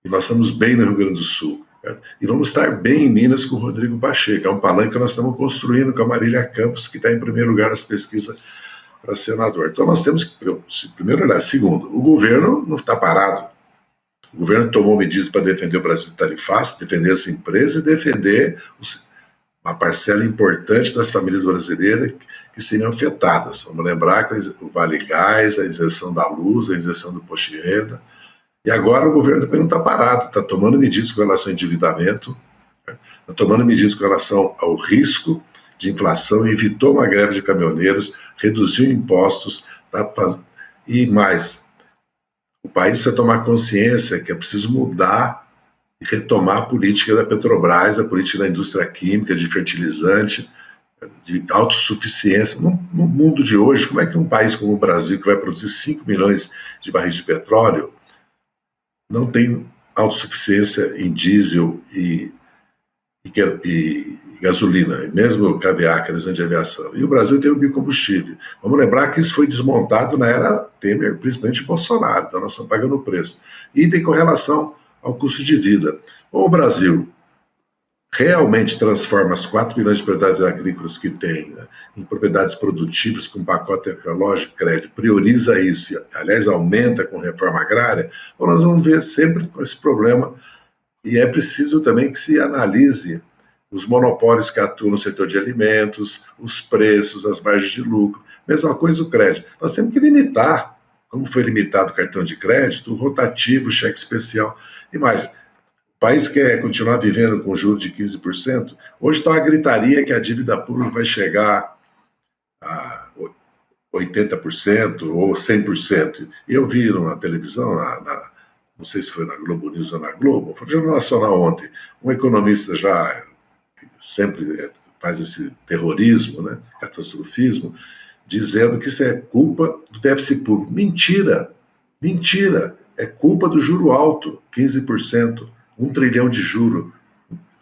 E nós estamos bem no Rio Grande do Sul. Certo? E vamos estar bem em Minas com o Rodrigo Pacheco. É um palanque que nós estamos construindo com a Marília Campos, que está em primeiro lugar nas pesquisas para senador. Então nós temos que, primeiro olhar. Segundo, o governo não está parado. O governo tomou medidas para defender o Brasil tarifácio, defender as empresas e defender uma parcela importante das famílias brasileiras que seriam afetadas. Vamos lembrar que o Vale Gás, a isenção da luz, a isenção do imposto de renda. E agora o governo também não está parado, está tomando medidas com relação ao endividamento, está tomando medidas com relação ao risco de inflação, evitou uma greve de caminhoneiros, reduziu impostos, e mais. O país precisa tomar consciência que é preciso mudar e retomar a política da Petrobras, a política da indústria química, de fertilizante, de autossuficiência. No mundo de hoje, como é que um país como o Brasil, que vai produzir 5 milhões de barris de petróleo, não tem autossuficiência em diesel e gasolina, mesmo caviar, que é de aviação. E o Brasil tem o biocombustível. Vamos lembrar que isso foi desmontado na era Temer, principalmente Bolsonaro, então nós estamos pagando o preço. E tem com relação ao custo de vida. Ou o Brasil realmente transforma as 4 milhões de propriedades agrícolas que tem, né, em propriedades produtivas com pacote ecológico e crédito, prioriza isso, aliás, aumenta com reforma agrária, ou nós vamos ver sempre com esse problema. E é preciso também que se analise os monopólios que atuam no setor de alimentos, os preços, as margens de lucro. Mesma coisa o crédito. Nós temos que limitar, como foi limitado o cartão de crédito, o rotativo, o cheque especial e mais. O país quer continuar vivendo com juros de 15%. Hoje está uma gritaria que a dívida pública vai chegar a 80% ou 100%. E eu vi na televisão, não sei se foi na Globo News ou na Globo, foi no Jornal Nacional ontem, um economista já que sempre faz esse terrorismo, né, catastrofismo, dizendo que isso é culpa do déficit público. Mentira! Mentira! É culpa do juro alto, 15%, 1 trilhão de juro.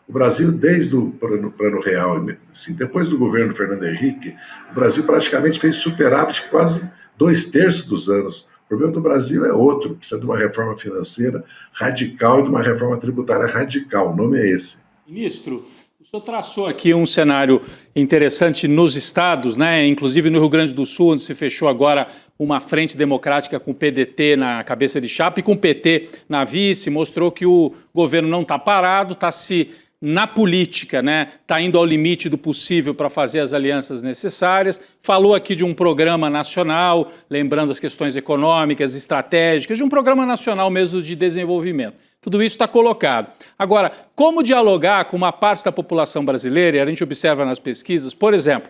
O Brasil, desde o Plano Real, assim, depois do governo Fernando Henrique, o Brasil praticamente fez superávit quase 2/3 dos anos. O problema do Brasil é outro, precisa de uma reforma financeira radical e de uma reforma tributária radical. O nome é esse. Ministro, o senhor traçou aqui um cenário interessante nos estados, né? Inclusive no Rio Grande do Sul, onde se fechou agora uma frente democrática com o PDT na cabeça de chapa e com o PT na vice, mostrou que o governo não está parado, está se na política, né? Está indo ao limite do possível para fazer as alianças necessárias. Falou aqui de um programa nacional, lembrando as questões econômicas, estratégicas, de um programa nacional mesmo de desenvolvimento. Tudo isso está colocado. Agora, como dialogar com uma parte da população brasileira, e a gente observa nas pesquisas, por exemplo,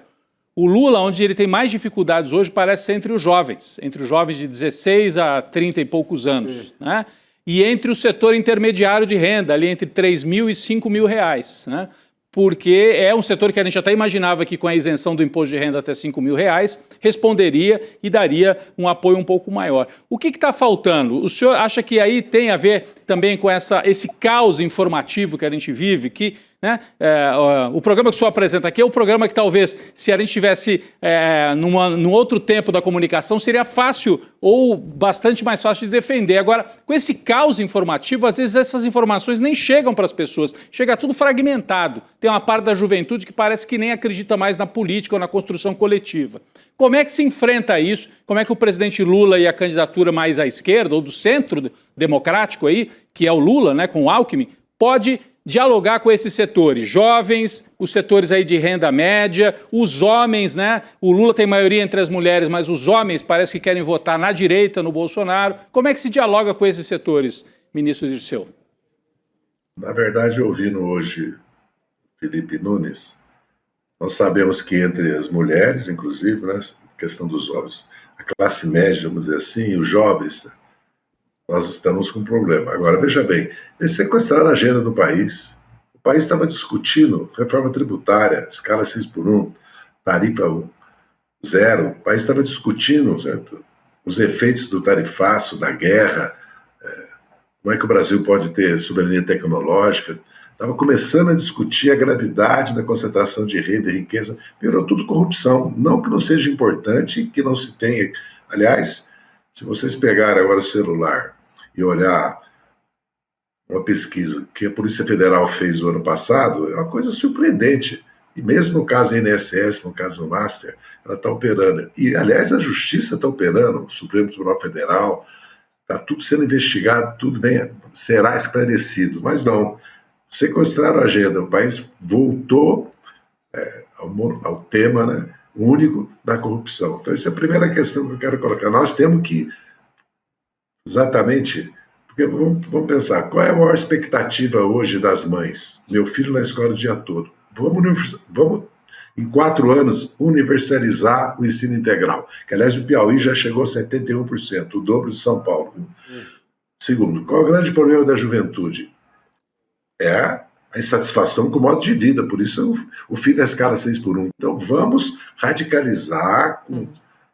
o Lula, onde ele tem mais dificuldades hoje, parece ser entre os jovens de 16 a 30 e poucos anos, né? E entre o setor intermediário de renda, ali entre 3 mil e 5 mil reais, né? Porque é um setor que a gente até imaginava que com a isenção do imposto de renda até 5 mil reais, responderia e daria um apoio um pouco maior. O que está faltando? O senhor acha que aí tem a ver também com esse caos informativo que a gente vive, que, né, o programa que o senhor apresenta aqui é o programa que talvez, se a gente tivesse num outro tempo da comunicação, seria fácil ou bastante mais fácil de defender. Agora, com esse caos informativo, às vezes essas informações nem chegam para as pessoas, chega tudo fragmentado. Tem uma parte da juventude que parece que nem acredita mais na política ou na construção coletiva. Como é que se enfrenta isso? Como é que o presidente Lula e a candidatura mais à esquerda, ou do centro democrático aí, que é o Lula, né, com o Alckmin, pode dialogar com esses setores, jovens, os setores aí de renda média, os homens, né? O Lula tem maioria entre as mulheres, mas os homens parece que querem votar na direita, no Bolsonaro. Como é que se dialoga com esses setores, ministro Dirceu? Na verdade, ouvindo hoje Felipe Nunes, nós sabemos que entre as mulheres, inclusive, né, questão dos homens, a classe média, vamos dizer assim, os jovens, nós estamos com um problema. Agora, veja bem, eles sequestraram a agenda do país. O país estava discutindo reforma tributária, escala 6x1, tarifa 0. O país estava discutindo, certo, os efeitos do tarifaço, da guerra, como é que o Brasil pode ter soberania tecnológica. Estava começando a discutir a gravidade da concentração de renda e riqueza. Virou tudo corrupção. Não que não seja importante, que não se tenha. Aliás, se vocês pegarem agora o celular e olhar uma pesquisa que a Polícia Federal fez o ano passado, é uma coisa surpreendente. E mesmo no caso da INSS, no caso do Master, ela está operando. E, aliás, a Justiça está operando, o Supremo Tribunal Federal, está tudo sendo investigado, tudo será esclarecido. Mas não, sequestraram a agenda, o país voltou ao tema, né, único da corrupção. Então, essa é a primeira questão que eu quero colocar. Nós temos que, exatamente, porque vamos pensar, qual é a maior expectativa hoje das mães? Meu filho na escola o dia todo. Vamos em 4 anos, universalizar o ensino integral, que, aliás, o Piauí já chegou a 71%, o dobro de São Paulo. Segundo, qual é o grande problema da juventude? É a insatisfação com o modo de vida, por isso o fim da escala 6x1. Então, vamos radicalizar com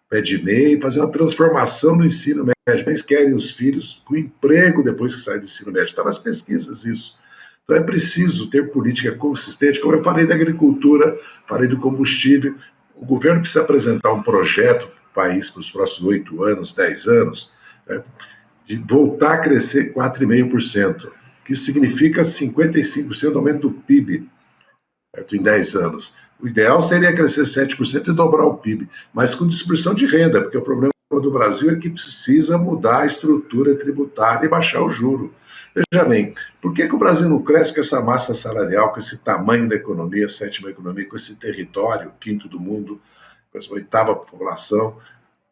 pé de meia e fazer uma transformação no ensino médio. Mas querem os filhos com emprego depois que saem do ensino médio. Está nas pesquisas isso. Então, é preciso ter política consistente, como eu falei da agricultura, falei do combustível. O governo precisa apresentar um projeto para o país para os próximos 8 anos, 10 anos, certo? De voltar a crescer 4,5%. Que isso significa 55% aumento do PIB, certo? Em 10 anos. O ideal seria crescer 7% e dobrar o PIB, mas com distribuição de renda, porque o problema do Brasil é que precisa mudar a estrutura tributária e baixar o juro. Veja bem, por que o Brasil não cresce com essa massa salarial, com esse tamanho da economia, 7ª economia, com esse território, 5º do mundo, com essa 8ª população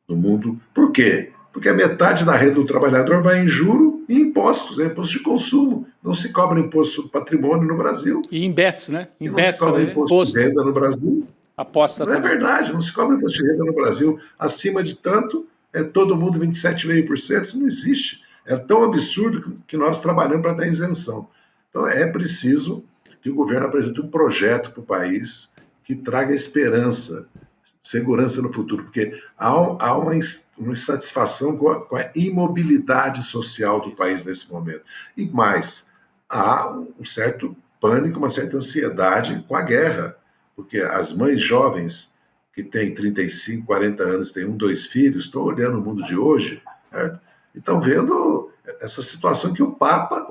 do mundo? Por quê? Porque a metade da renda do trabalhador vai em juro e impostos, imposto de consumo. Não se cobra imposto sobre patrimônio no Brasil. E em BETS, né? Em BETS também. Não se cobra imposto de renda no Brasil. Aposta não também. É verdade, não se cobra imposto de renda no Brasil. Acima de tanto, é todo mundo 27,5%. Isso não existe. É tão absurdo que nós trabalhamos para dar isenção. Então é preciso que o governo apresente um projeto para o país que traga esperança, segurança no futuro, porque há uma insatisfação com a imobilidade social do país nesse momento. E mais, há um certo pânico, uma certa ansiedade com a guerra, porque as mães jovens que têm 35, 40 anos, têm 1, 2 filhos, estão olhando o mundo de hoje, certo? E estão vendo essa situação que o Papa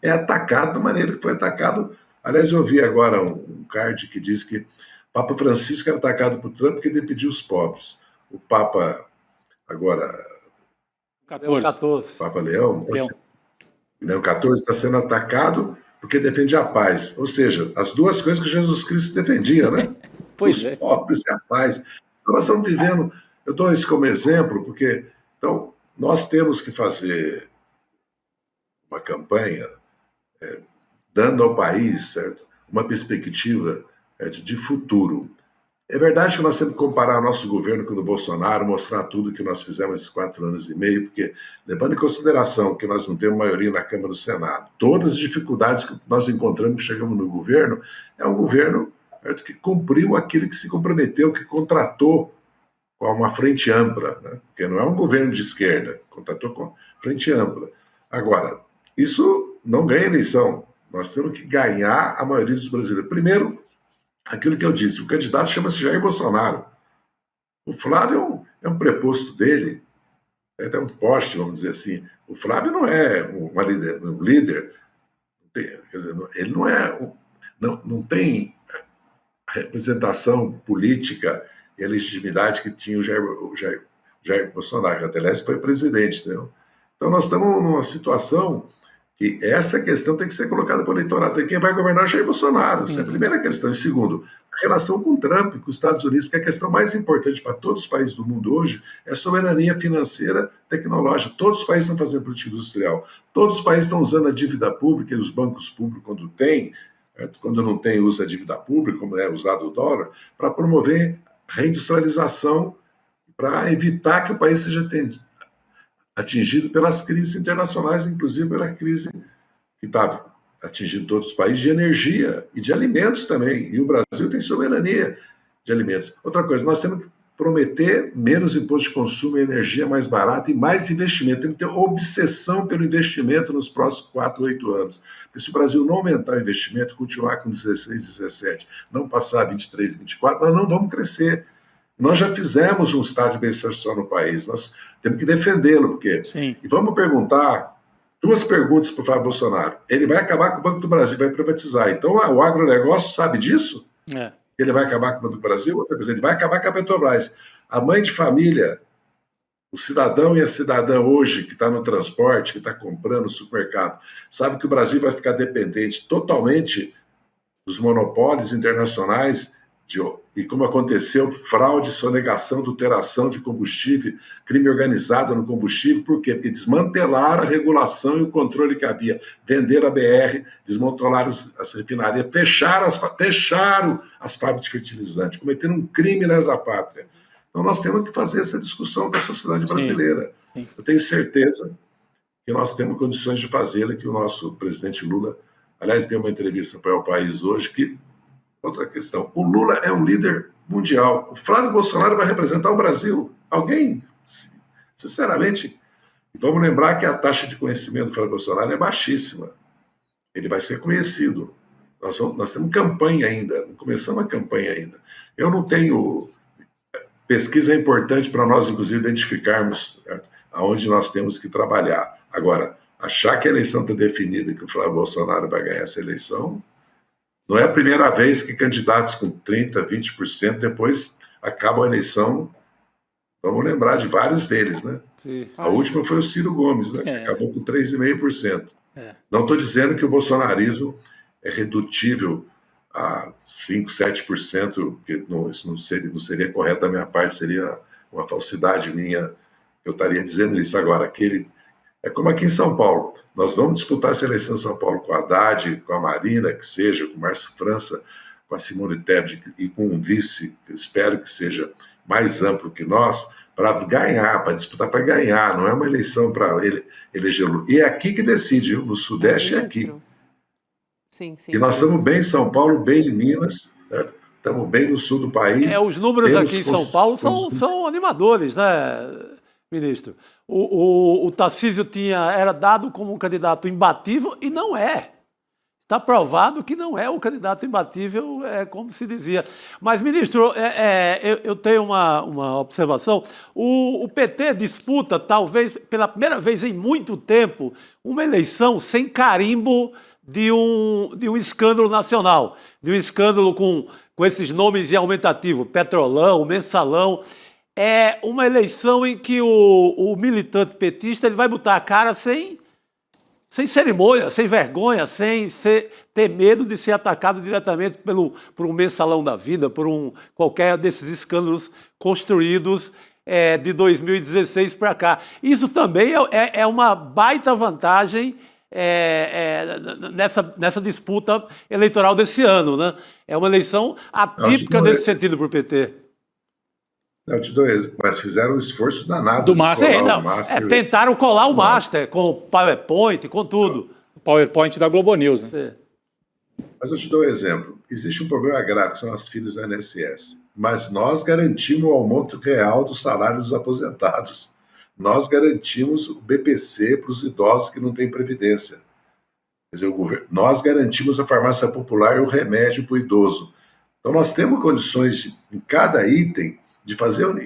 é atacado da maneira que foi atacado. Aliás, eu ouvi agora um card que diz que Papa Francisco era atacado por Trump porque ele pediu os pobres. O Papa, agora... 14. Papa Leão XIV está sendo atacado porque defende a paz. Ou seja, as duas coisas que Jesus Cristo defendia, né? Os pobres e a paz. Então, nós estamos vivendo... Eu dou isso como exemplo, porque então, nós temos que fazer uma campanha dando ao país, certo, uma perspectiva de futuro. É verdade que nós temos que comparar nosso governo com o do Bolsonaro, mostrar tudo que nós fizemos esses 4 anos e meio, porque, levando em consideração que nós não temos maioria na Câmara e no Senado, todas as dificuldades que nós encontramos que chegamos no governo, é um governo, certo, que cumpriu aquilo que se comprometeu, que contratou com uma frente ampla, né? Porque não é um governo de esquerda, contratou com frente ampla. Agora, isso não ganha eleição. Nós temos que ganhar a maioria dos brasileiros. Primeiro, aquilo que eu disse, o candidato chama-se Jair Bolsonaro. O Flávio é um preposto dele, é um poste, vamos dizer assim. O Flávio não é um líder, quer dizer, ele não é, não tem a representação política e a legitimidade que tinha o Jair Bolsonaro, que até foi presidente. Entendeu? Então nós estamos numa situação que essa questão tem que ser colocada para o eleitorado. Quem vai governar é Jair Bolsonaro. Essa é a primeira questão. E segundo, a relação com o Trump, com os Estados Unidos, porque a questão mais importante para todos os países do mundo hoje é a soberania financeira, tecnológica. Todos os países estão fazendo política industrial. Todos os países estão usando a dívida pública e os bancos públicos, quando não tem, usa a dívida pública, como é usado o dólar, para promover reindustrialização, para evitar que o país seja atingido pelas crises internacionais, inclusive pela crise que está atingindo todos os países, de energia e de alimentos também. E o Brasil tem soberania de alimentos. Outra coisa, nós temos que prometer menos imposto de consumo e energia mais barata e mais investimento. Temos que ter obsessão pelo investimento nos próximos 4, 8 anos. Porque se o Brasil não aumentar o investimento, continuar com 16, 17, não passar 23, 24, nós não vamos crescer. Nós já fizemos um estado de bem-estar social no país, nós temos que defendê-lo, porque... Sim. E vamos perguntar, 2 perguntas para o Flávio Bolsonaro. Ele vai acabar com o Banco do Brasil, vai privatizar. Então, o agronegócio sabe disso? Ele vai acabar com o Banco do Brasil? Outra coisa, ele vai acabar com a Petrobras. A mãe de família, o cidadão e a cidadã hoje, que está no transporte, que está comprando no supermercado, sabe que o Brasil vai ficar dependente totalmente dos monopólios internacionais, e como aconteceu, fraude, sonegação, adulteração de combustível, crime organizado no combustível. Por quê? Porque desmantelaram a regulação e o controle que havia. Venderam a BR, desmantelaram as refinarias, fecharam as fábricas de fertilizante, cometeram um crime lesa pátria. Então nós temos que fazer essa discussão com a sociedade brasileira. Sim. Eu tenho certeza que nós temos condições de fazê-la, que o nosso presidente Lula, aliás, deu uma entrevista para o país hoje, que outra questão. O Lula é um líder mundial. O Flávio Bolsonaro vai representar o Brasil. Alguém, sinceramente, vamos lembrar que a taxa de conhecimento do Flávio Bolsonaro é baixíssima. Ele vai ser conhecido. Nós temos campanha ainda, não começamos a campanha ainda. Eu não tenho... Pesquisa é importante para nós, inclusive, identificarmos, certo, aonde nós temos que trabalhar. Agora, achar que a eleição está definida, que o Flávio Bolsonaro vai ganhar essa eleição... Não é a primeira vez que candidatos com 30%, 20% depois acabam a eleição. Vamos lembrar de vários deles, né? Sim. A última foi o Ciro Gomes, né? Que acabou com 3,5%. Não estou dizendo que o bolsonarismo é redutível a 5%, 7%, porque isso não seria correto da minha parte, seria uma falsidade minha, eu estaria dizendo isso. Agora, é como aqui em São Paulo. Nós vamos disputar essa eleição em São Paulo com a Haddad, com a Marina, que seja, com o Márcio França, com a Simone Tebet e com um vice, que eu espero que seja mais amplo que nós, para ganhar, para disputar para ganhar. Não é uma eleição para eleger Lula. E é aqui que decide, viu? No Sudeste é aqui. Sim, e nós estamos bem em São Paulo, bem em Minas, certo? Estamos bem no sul do país. Os números aqui em São Paulo são animadores, né, ministro? O Tarcísio era dado como um candidato imbatível e não é. Está provado que não é o candidato imbatível, como se dizia. Mas, ministro, eu tenho uma observação. O PT disputa, talvez pela primeira vez em muito tempo, uma eleição sem carimbo de um escândalo nacional, de um escândalo com esses nomes em aumentativo, Petrolão, Mensalão. É uma eleição em que o militante petista ele vai botar a cara sem sem cerimônia, sem vergonha, sem ter medo de ser atacado diretamente por um mensalão da vida, por qualquer desses escândalos construídos de 2016 para cá. Isso também é uma baita vantagem nessa disputa eleitoral desse ano, né? É uma eleição atípica nesse sentido para o PT. Eu te dou mas fizeram um esforço danado. Do Master. Tentaram colar o Master com o PowerPoint, com tudo. O PowerPoint da Globo News, né? Mas eu te dou um exemplo. Existe um problema grave, que são as filhas do INSS. Mas nós garantimos o aumento real do salário dos aposentados. Nós garantimos o BPC para os idosos que não têm previdência. Quer dizer, nós garantimos a farmácia popular e o remédio para o idoso. Então nós temos condições, em cada item, de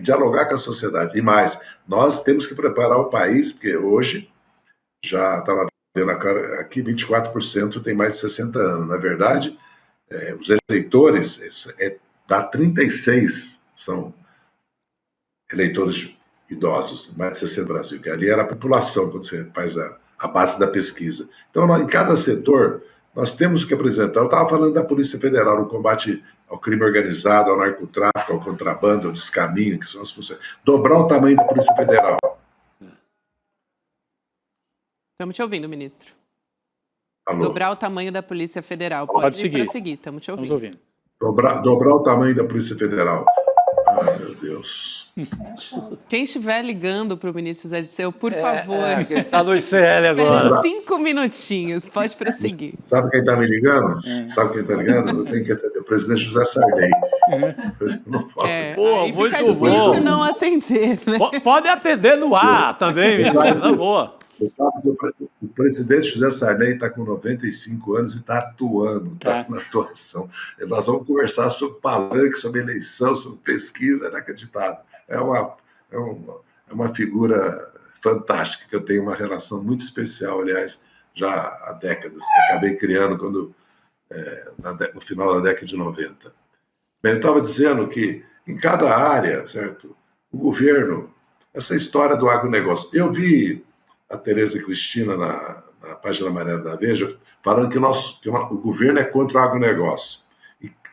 dialogar com a sociedade. E mais, nós temos que preparar o país, porque hoje, já estava vendo aqui, 24% tem mais de 60 anos. Na verdade, os eleitores, dá 36 são eleitores idosos, mais de 60 no Brasil, que ali era a população, quando você faz a base da pesquisa. Então, em cada setor, nós temos que apresentar. Eu estava falando da Polícia Federal, no combate ao crime organizado, ao narcotráfico, ao contrabando, ao descaminho, que são as funções. Dobrar o tamanho da Polícia Federal. Estamos te ouvindo, ministro. Alô? Dobrar o tamanho da Polícia Federal. Pode prosseguir, estamos te ouvindo. Estamos ouvindo. Dobrar o tamanho da Polícia Federal. Ai, meu Deus. Quem estiver ligando para o ministro Zé Dirceu, por favor. Está no ICL agora. 5 minutinhos, pode prosseguir. Sabe quem está me ligando? Sabe quem está ligando? Eu tenho que atender o presidente José Sarney. Eu não posso. Pô, fica muito difícil bom. não atender, né? Pode atender no ar também, ministro. Na boa. Você sabe que o presidente José Sarney está com 95 anos e está atuando, está na atuação. E nós vamos conversar sobre palanque, sobre eleição, sobre pesquisa, inacreditável. É uma figura fantástica, que eu tenho uma relação muito especial, aliás, já há décadas, que acabei criando no final da década de 90. Bem, eu estava dizendo que em cada área, certo, o governo, essa história do agronegócio, eu vi a Tereza Cristina na página amarela da Veja falando que o governo é contra o agronegócio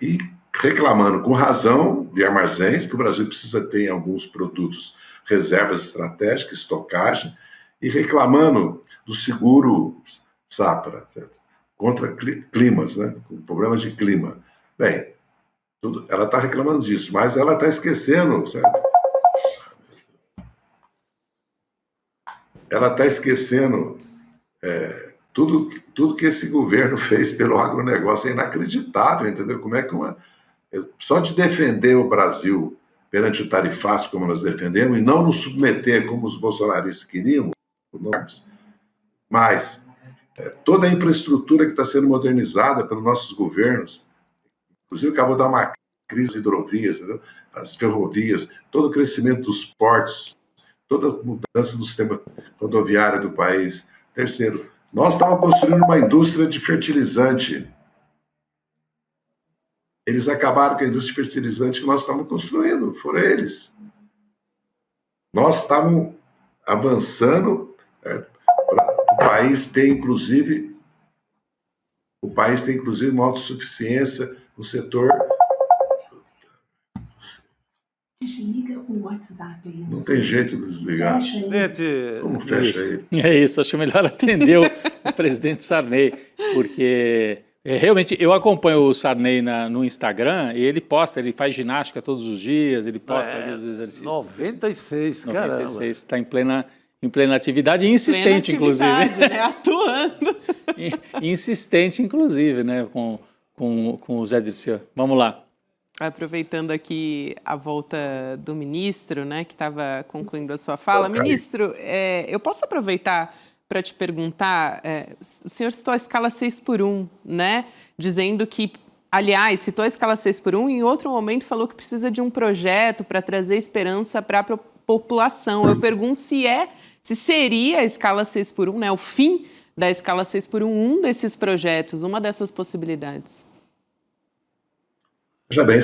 e reclamando com razão de armazéns, que o Brasil precisa ter em alguns produtos reservas estratégicas, estocagem, e reclamando do seguro safra, certo? Contra climas, né? Problemas de clima. Bem, ela está reclamando disso, mas ela está esquecendo, certo? Ela está esquecendo tudo que esse governo fez pelo agronegócio. É inacreditável, entendeu? Como é que só de defender o Brasil perante o tarifácio, como nós defendemos, e não nos submeter como os bolsonaristas queriam, mas toda a infraestrutura que está sendo modernizada pelos nossos governos, inclusive acabou de dar uma crise de hidrovias, entendeu? As ferrovias, todo o crescimento dos portos, toda a mudança do sistema rodoviário do país. Terceiro, nós estávamos construindo uma indústria de fertilizante. Eles acabaram com a indústria de fertilizante que nós estávamos construindo, foram eles. Nós estávamos avançando para o país ter, inclusive, uma autossuficiência no setor. Desliga o WhatsApp. Não tem jeito de desligar. Como fecha aí? É isso, acho melhor atender o presidente Sarney, porque realmente eu acompanho o Sarney no Instagram e ele faz ginástica todos os dias, ele posta os exercícios. 96, caramba. 96, está em plena atividade e insistente, inclusive. Né? Atuando. Insistente, inclusive, né? Com o Zé Dirceu. Vamos lá. Aproveitando aqui a volta do ministro, né, que estava concluindo a sua fala. Ministro, eu posso aproveitar para te perguntar, o senhor citou a escala 6x1, né, dizendo que, aliás, citou a escala 6x1 e em outro momento falou que precisa de um projeto para trazer esperança para a população. Eu pergunto se seria a escala 6x1, né, o fim da escala 6x1, um desses projetos, uma dessas possibilidades. Veja bem,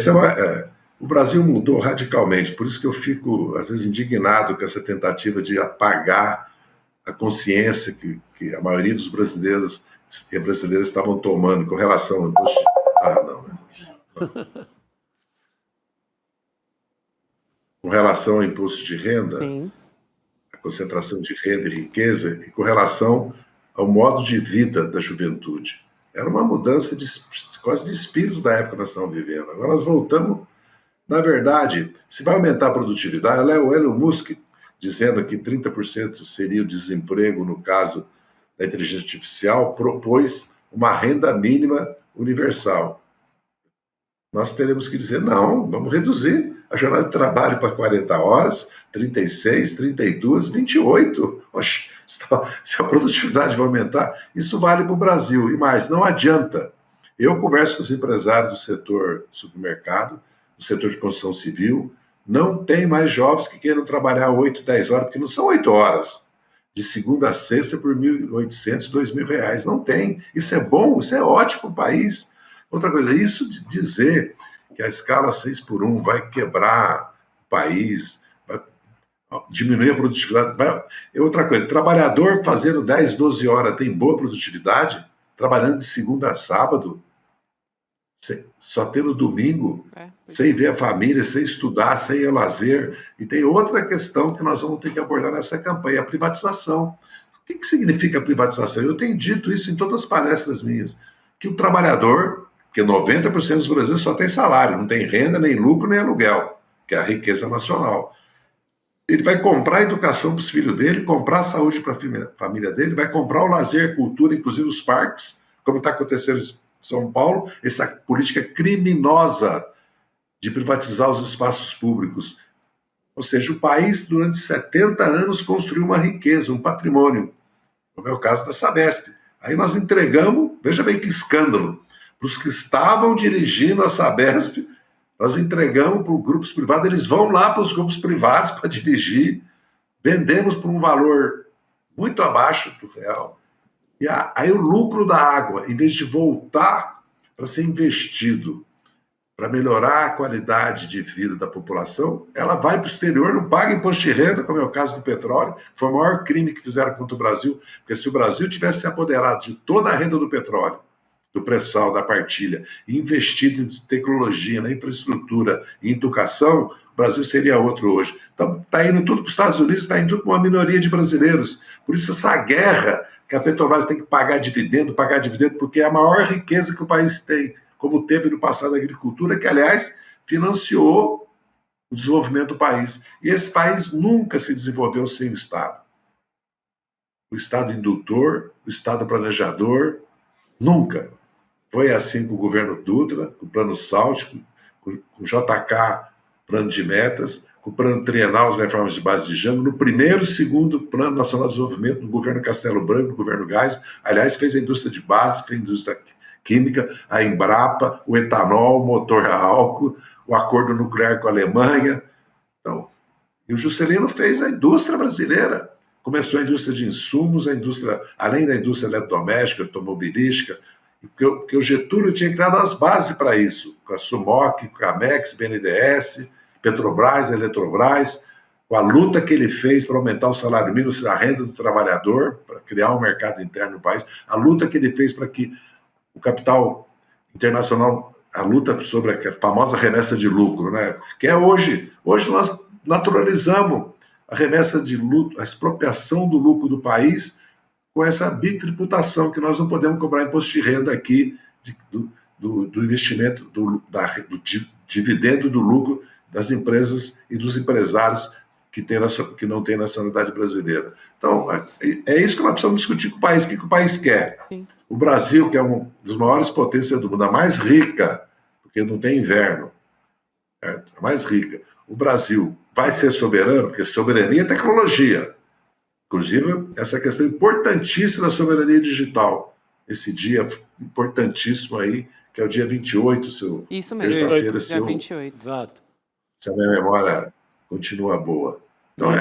o Brasil mudou radicalmente, por isso que eu fico, às vezes, indignado com essa tentativa de apagar a consciência que a maioria dos brasileiros e brasileiras estavam tomando com relação ao imposto. Com relação ao imposto de renda, Sim. a concentração de renda e riqueza, e com relação ao modo de vida da juventude. Era uma mudança quase de espírito da época que nós estamos vivendo. Agora nós voltamos. Na verdade, se vai aumentar a produtividade, o Elon Musk dizendo que 30% seria o desemprego no caso da inteligência artificial, propôs uma renda mínima universal. Nós teremos que dizer, não, vamos reduzir a jornada de trabalho para 40 horas, 36, 32, 28. Oxe, se a produtividade vai aumentar, isso vale para o Brasil. E mais, não adianta. Eu converso com os empresários do setor supermercado, do setor de construção civil, não tem mais jovens que queiram trabalhar 8, 10 horas, porque não são 8 horas. De segunda a sexta por R$1.800, R$2.000. Não tem. Isso é bom, isso é ótimo para o país. Outra coisa, isso de dizer que a escala 6x1 vai quebrar o país, vai diminuir a produtividade. Outra coisa, trabalhador fazendo 10, 12 horas tem boa produtividade, trabalhando de segunda a sábado, só tendo domingo, sem ver a família, sem estudar, sem ir ao lazer. E tem outra questão que nós vamos ter que abordar nessa campanha, a privatização. O que significa a privatização? Eu tenho dito isso em todas as palestras minhas, que o trabalhador, porque 90% dos brasileiros só tem salário, não tem renda, nem lucro, nem aluguel, que é a riqueza nacional. Ele vai comprar a educação para os filhos dele, comprar a saúde para a família dele, vai comprar o lazer, cultura, inclusive os parques, como está acontecendo em São Paulo, essa política criminosa de privatizar os espaços públicos. Ou seja, o país, durante 70 anos, construiu uma riqueza, um patrimônio, como é o caso da Sabesp. Aí nós entregamos, veja bem que escândalo, para os que estavam dirigindo a Sabesp, nós entregamos para os grupos privados, eles vão lá para os grupos privados para dirigir, vendemos por um valor muito abaixo do real. E aí o lucro da água, em vez de voltar para ser investido, para melhorar a qualidade de vida da população, ela vai para o exterior, não paga imposto de renda, como é o caso do petróleo. Foi o maior crime que fizeram contra o Brasil, porque se o Brasil tivesse se apoderado de toda a renda do petróleo, do pré-sal, da partilha, e investido em tecnologia, na infraestrutura e educação, o Brasil seria outro hoje. Então, está indo tudo para os Estados Unidos, está indo tudo para uma minoria de brasileiros. Por isso, essa guerra que a Petrobras tem que pagar dividendo, porque é a maior riqueza que o país tem, como teve no passado a agricultura, que, aliás, financiou o desenvolvimento do país. E esse país nunca se desenvolveu sem o Estado. O Estado indutor, o Estado planejador, nunca. Foi assim com o governo Dutra, com o plano SALT, com o JK, plano de metas, com o plano trienal, as reformas de base de Jango, no primeiro e segundo plano nacional de desenvolvimento, no governo Castelo Branco, no governo Geisel. Aliás, fez a indústria de base, fez a indústria química, a Embrapa, o etanol, o motor a álcool, o acordo nuclear com a Alemanha. Então, e o Juscelino fez a indústria brasileira. Começou a indústria de insumos, além da indústria eletrodoméstica, automobilística, porque o Getúlio tinha criado as bases para isso, com a Sumoc, com a Camex, BNDES, Petrobras, Eletrobras, com a luta que ele fez para aumentar o salário mínimo, a renda do trabalhador, para criar um mercado interno no país, a luta que ele fez para que o capital internacional, a luta sobre a famosa remessa de lucro, né? Que é hoje nós naturalizamos a remessa de lucro, a expropriação do lucro do país, com essa bitributação, que nós não podemos cobrar imposto de renda aqui, do investimento, do dividendo do lucro das empresas e dos empresários que não têm nacionalidade brasileira. Então, é isso que nós precisamos discutir com o país. O que o país quer? Sim. O Brasil, que é uma das maiores potências do mundo, a mais rica, porque não tem inverno, certo? A mais rica. O Brasil vai ser soberano, porque soberania é tecnologia. Inclusive, essa questão importantíssima da soberania digital. Esse dia importantíssimo aí, que é o dia 28, isso mesmo, dia 28. Exato. Se a minha memória continua boa. Então,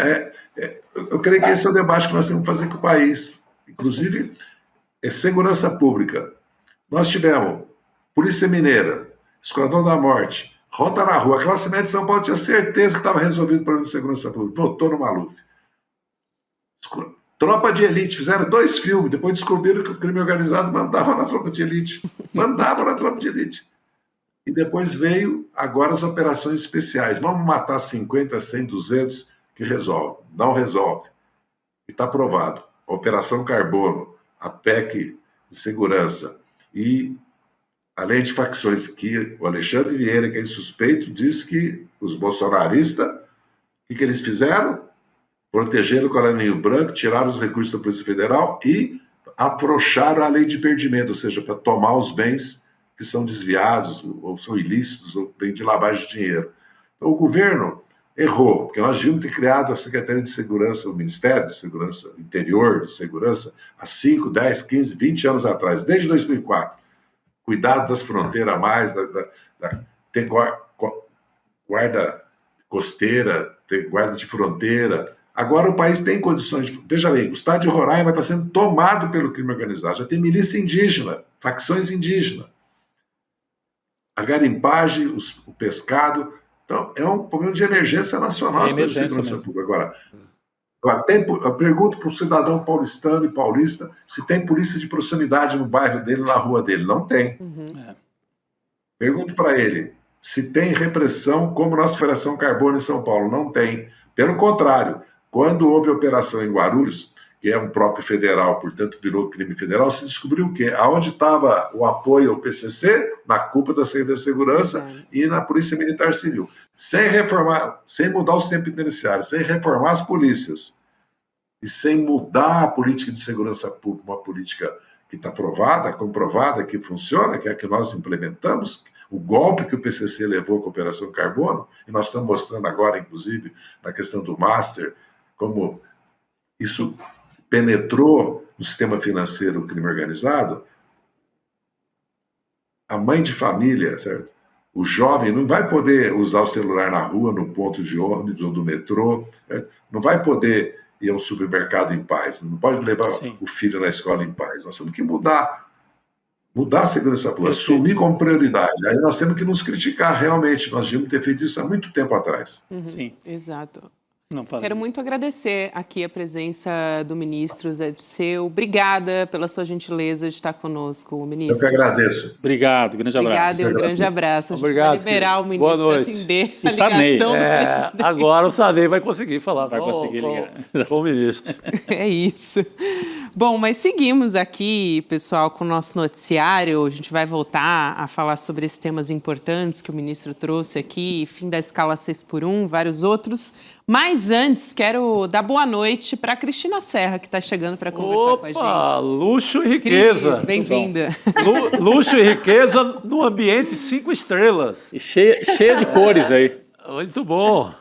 eu creio que esse é o debate que nós temos que fazer com o país. Inclusive, segurança pública. Nós tivemos Polícia Mineira, Esquadrão da Morte, Rota na Rua. A classe média de São Paulo tinha certeza que estava resolvido o problema de segurança pública. Votou no Maluf. Tropa de Elite, fizeram 2 filmes, depois descobriram que o crime organizado mandava na Tropa de Elite. Mandava na Tropa de Elite. E depois veio agora as operações especiais. Vamos matar 50, 100, 200, que resolve. Não resolve. E está provado. A Operação Carbono, a PEC de segurança e a lei de facções, que o Alexandre Vieira, que é suspeito, diz que os bolsonaristas, o que eles fizeram? Protegeram o colarinho branco, tiraram os recursos da Polícia Federal e afrouxaram a lei de perdimento, ou seja, para tomar os bens que são desviados, ou são ilícitos, ou vêm de lavagem de dinheiro. Então, o governo errou, porque nós devíamos ter criado a Secretaria de Segurança, o Ministério de Segurança Interior, de Segurança, há 5, 10, 15, 20 anos atrás, desde 2004. Cuidado das fronteiras a mais, ter guarda costeira, ter guarda de fronteira. Agora o país tem condições de... Veja bem, o estado de Roraima está sendo tomado pelo crime organizado, já tem milícia indígena, facções indígenas. A garimpagem, o pescado... Então, é um problema de emergência nacional de segurança pública. Agora eu pergunto para o cidadão paulistano e paulista se tem polícia de proximidade no bairro dele, na rua dele. Não tem. Pergunto para ele se tem repressão como nossa Operação Carbono em São Paulo. Não tem. Pelo contrário, quando houve a operação em Guarulhos, que é um próprio federal, portanto virou crime federal, se descobriu o quê? Aonde estava o apoio ao PCC? Na culpa da Secretaria de Segurança e na Polícia Militar Civil. Sem reformar, sem mudar o sistema penitenciário, sem reformar as polícias e sem mudar a política de segurança pública, uma política que está provada, comprovada, que funciona, que é a que nós implementamos, o golpe que o PCC levou com a Operação Carbono, e nós estamos mostrando agora, inclusive, na questão do Master, como isso penetrou no sistema financeiro o crime organizado. A mãe de família, certo? O jovem não vai poder usar o celular na rua, no ponto de ônibus ou do metrô, certo? Não vai poder ir ao supermercado em paz, não pode levar o filho na escola em paz. Nós temos que mudar a segurança pública, assumir como prioridade. Aí nós temos que nos criticar realmente, nós devíamos ter feito isso há muito tempo atrás. Sim, exato. Quero muito agradecer aqui a presença do ministro Zé Dirceu. Obrigada pela sua gentileza de estar conosco, ministro. Eu que agradeço. Obrigado, grande abraço. Obrigada e um grande abraço. A gente Obrigado, vai liberar o ministro para atender a ligação do presidente. Agora o Sarney vai conseguir falar. Vai conseguir ligar. Com o ministro. É isso. Bom, mas seguimos aqui, pessoal, com o nosso noticiário. A gente vai voltar a falar sobre esses temas importantes que o ministro trouxe aqui, fim da escala 6x1, vários outros. Mas antes, quero dar boa noite para a Cristina Serra, que está chegando para conversar com a gente. Luxo e riqueza. Cris, bem-vinda. Luxo e riqueza no ambiente 5 estrelas. E cheia de cores aí. Muito bom.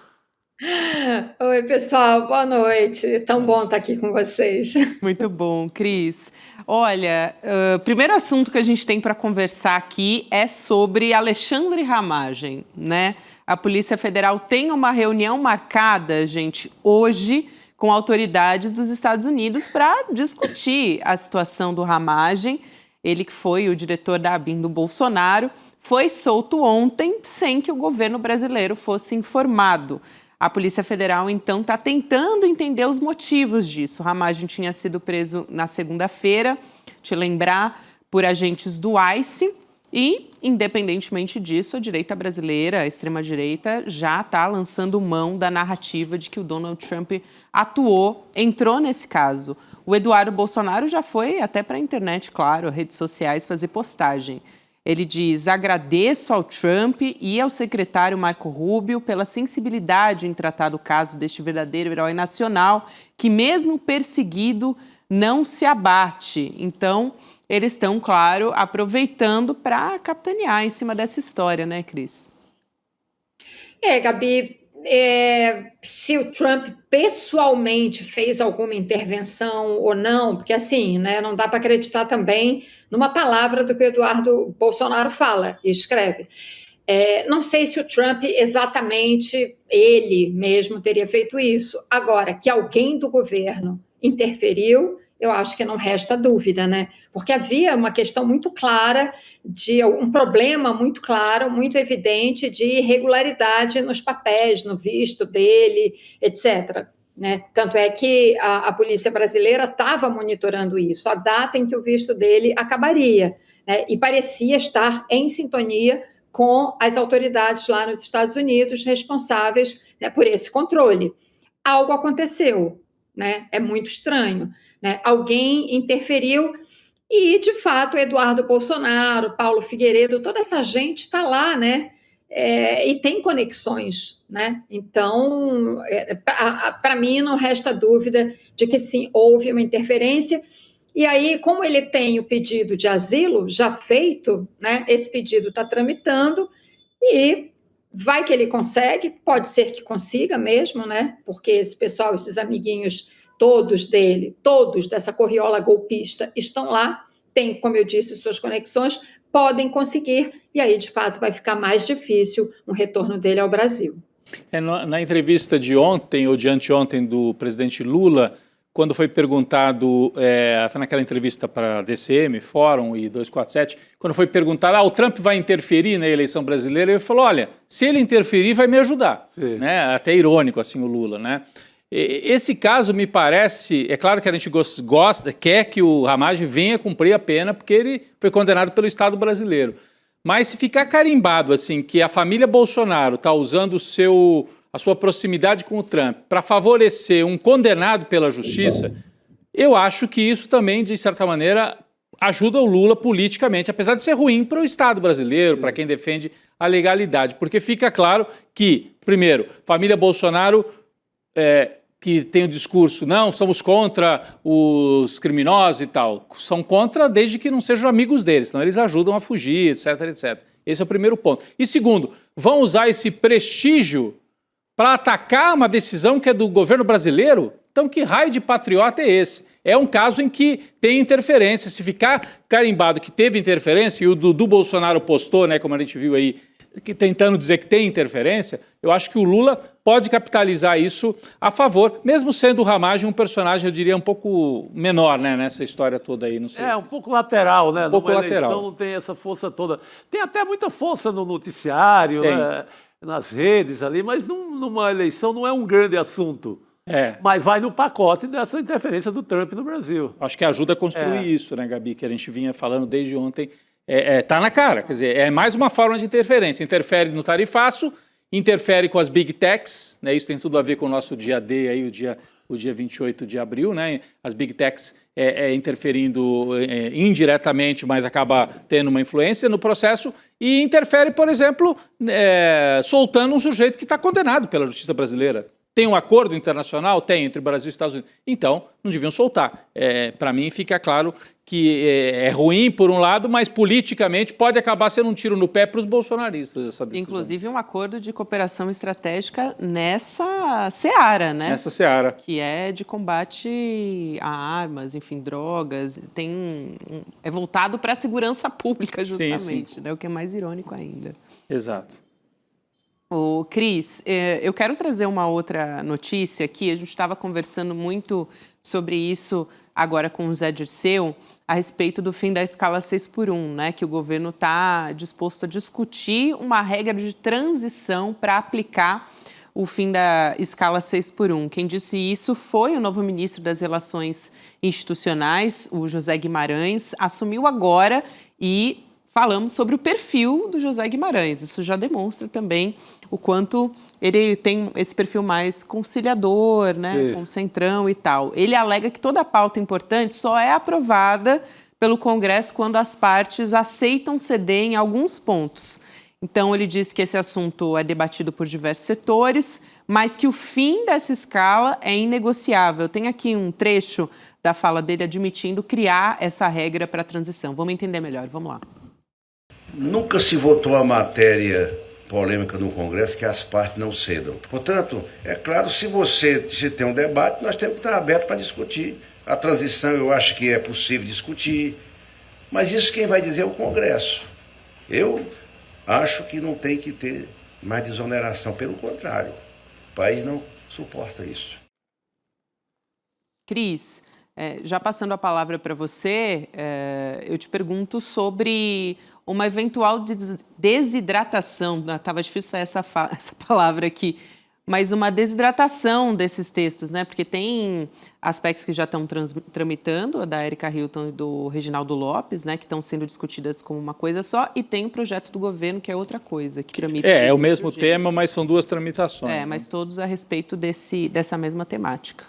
Oi, pessoal, boa noite. Tão bom estar aqui com vocês. Muito bom, Cris. Olha, o primeiro assunto que a gente tem para conversar aqui é sobre Alexandre Ramagem, né? A Polícia Federal tem uma reunião marcada, gente, hoje, com autoridades dos Estados Unidos para discutir a situação do Ramagem. Ele que foi o diretor da ABIN do Bolsonaro, foi solto ontem sem que o governo brasileiro fosse informado. A Polícia Federal, então, está tentando entender os motivos disso. O Ramagem tinha sido preso na segunda-feira, te lembrar, por agentes do ICE. E, independentemente disso, a direita brasileira, a extrema-direita, já está lançando mão da narrativa de que o Donald Trump atuou, entrou nesse caso. O Eduardo Bolsonaro já foi até para a internet, claro, redes sociais, fazer postagem. Ele diz: agradeço ao Trump e ao secretário Marco Rubio pela sensibilidade em tratar do caso deste verdadeiro herói nacional, que mesmo perseguido não se abate. Então, eles estão, claro, aproveitando para capitanear em cima dessa história, né, Cris? Gabi, se o Trump pessoalmente fez alguma intervenção ou não, porque assim, né, não dá para acreditar também numa palavra do que o Eduardo Bolsonaro fala e escreve. Não sei se o Trump exatamente, ele mesmo teria feito isso. Agora, que alguém do governo interferiu, eu acho que não resta dúvida, né? Porque havia uma questão muito clara, um problema muito claro, muito evidente de irregularidade nos papéis, no visto dele, etc. né? Tanto é que a polícia brasileira estava monitorando isso, a data em que o visto dele acabaria, né? E parecia estar em sintonia com as autoridades lá nos Estados Unidos responsáveis, né, por esse controle. Algo aconteceu, né? É muito estranho, né? Alguém interferiu e, de fato, Eduardo Bolsonaro, Paulo Figueiredo, toda essa gente está lá, né? E tem conexões, né? Então, para mim, não resta dúvida de que sim, houve uma interferência. E aí, como ele tem o pedido de asilo já feito, né? Esse pedido está tramitando e vai que ele consegue, pode ser que consiga mesmo, né? Porque esse pessoal, esses amiguinhos todos dele, todos dessa corriola golpista estão lá, têm, como eu disse, suas conexões, podem conseguir, e aí, de fato, vai ficar mais difícil um retorno dele ao Brasil. Na entrevista de ontem, ou de anteontem, do presidente Lula, quando foi perguntado, foi naquela entrevista para DCM, Fórum e 247, quando foi perguntado, o Trump vai interferir na eleição brasileira, ele falou, olha, se ele interferir, vai me ajudar. Né? Até irônico, assim, o Lula, né? Esse caso me parece, é claro que a gente quer que o Ramagem venha cumprir a pena, porque ele foi condenado pelo Estado brasileiro. Mas se ficar carimbado assim, que a família Bolsonaro está usando a sua proximidade com o Trump para favorecer um condenado pela justiça, eu acho que isso também, de certa maneira, ajuda o Lula politicamente, apesar de ser ruim para o Estado brasileiro, para quem defende a legalidade, porque fica claro que, primeiro, família Bolsonaro que tem o discurso, não, somos contra os criminosos e tal, são contra desde que não sejam amigos deles, senão eles ajudam a fugir, etc, etc. Esse é o primeiro ponto. E segundo, vão usar esse prestígio para atacar uma decisão que é do governo brasileiro? Então que raio de patriota é esse? É um caso em que tem interferência. Se ficar carimbado que teve interferência, e o Dudu Bolsonaro postou, né, como a gente viu aí, tentando dizer que tem interferência, eu acho que o Lula pode capitalizar isso a favor, mesmo sendo o Ramagem um personagem, eu diria, um pouco menor, né, nessa história toda aí. Não sei. Um pouco lateral, né? Um pouco Numa lateral. eleição não tem essa força toda. Tem até muita força no noticiário, né? Nas redes ali, mas numa eleição não é um grande assunto. Mas vai no pacote dessa interferência do Trump no Brasil. Acho que ajuda a construir isso, né, Gabi, que a gente vinha falando desde ontem. Tá na cara, quer dizer, é mais uma forma de interferência. Interfere no tarifaço, interfere com as big techs, né? Isso tem tudo a ver com o nosso dia D, aí, o dia 28 de abril, né? As big techs interferindo indiretamente, mas acaba tendo uma influência no processo, e interfere, por exemplo, soltando um sujeito que está condenado pela justiça brasileira. Tem um acordo internacional? Tem, entre Brasil e Estados Unidos. Então, não deviam soltar. Para mim, fica claro que é ruim, por um lado, mas politicamente pode acabar sendo um tiro no pé para os bolsonaristas essa decisão. Inclusive um acordo de cooperação estratégica nessa seara, né? Nessa seara. Que é de combate a armas, enfim, drogas. É voltado para a segurança pública, justamente, sim. Né? O que é mais irônico ainda. Exato. Cris, eu quero trazer uma outra notícia aqui. A gente estava conversando muito sobre isso agora com o Zé Dirceu, a respeito do fim da escala 6x1, né? Que o governo está disposto a discutir uma regra de transição para aplicar o fim da escala 6x1. Quem disse isso foi o novo ministro das Relações Institucionais, o José Guimarães, assumiu agora e falamos sobre o perfil do José Guimarães. Isso já demonstra também o quanto ele tem esse perfil mais conciliador, né, com o centrão e tal. Ele alega que toda pauta importante só é aprovada pelo Congresso quando as partes aceitam ceder em alguns pontos. Então, ele diz que esse assunto é debatido por diversos setores, mas que o fim dessa escala é inegociável. Tem aqui um trecho da fala dele admitindo criar essa regra para a transição. Vamos entender melhor, vamos lá. Nunca se votou a matéria polêmica no Congresso que as partes não cedam. Portanto, é claro, se tem um debate, nós temos que estar abertos para discutir. A transição eu acho que é possível discutir, mas isso quem vai dizer é o Congresso. Eu acho que não tem que ter mais desoneração, pelo contrário, o país não suporta isso. Cris, já passando a palavra para você, eu te pergunto sobre uma eventual desidratação, estava difícil essa palavra aqui, mas uma desidratação desses textos, né? Porque tem aspectos que já estão tramitando, a da Erika Hilton e do Reginaldo Lopes, né? Que estão sendo discutidas como uma coisa só, e tem o projeto do governo, que é outra coisa, que tramita... É o mesmo tema, mas são duas tramitações. Mas todos a respeito dessa mesma temática.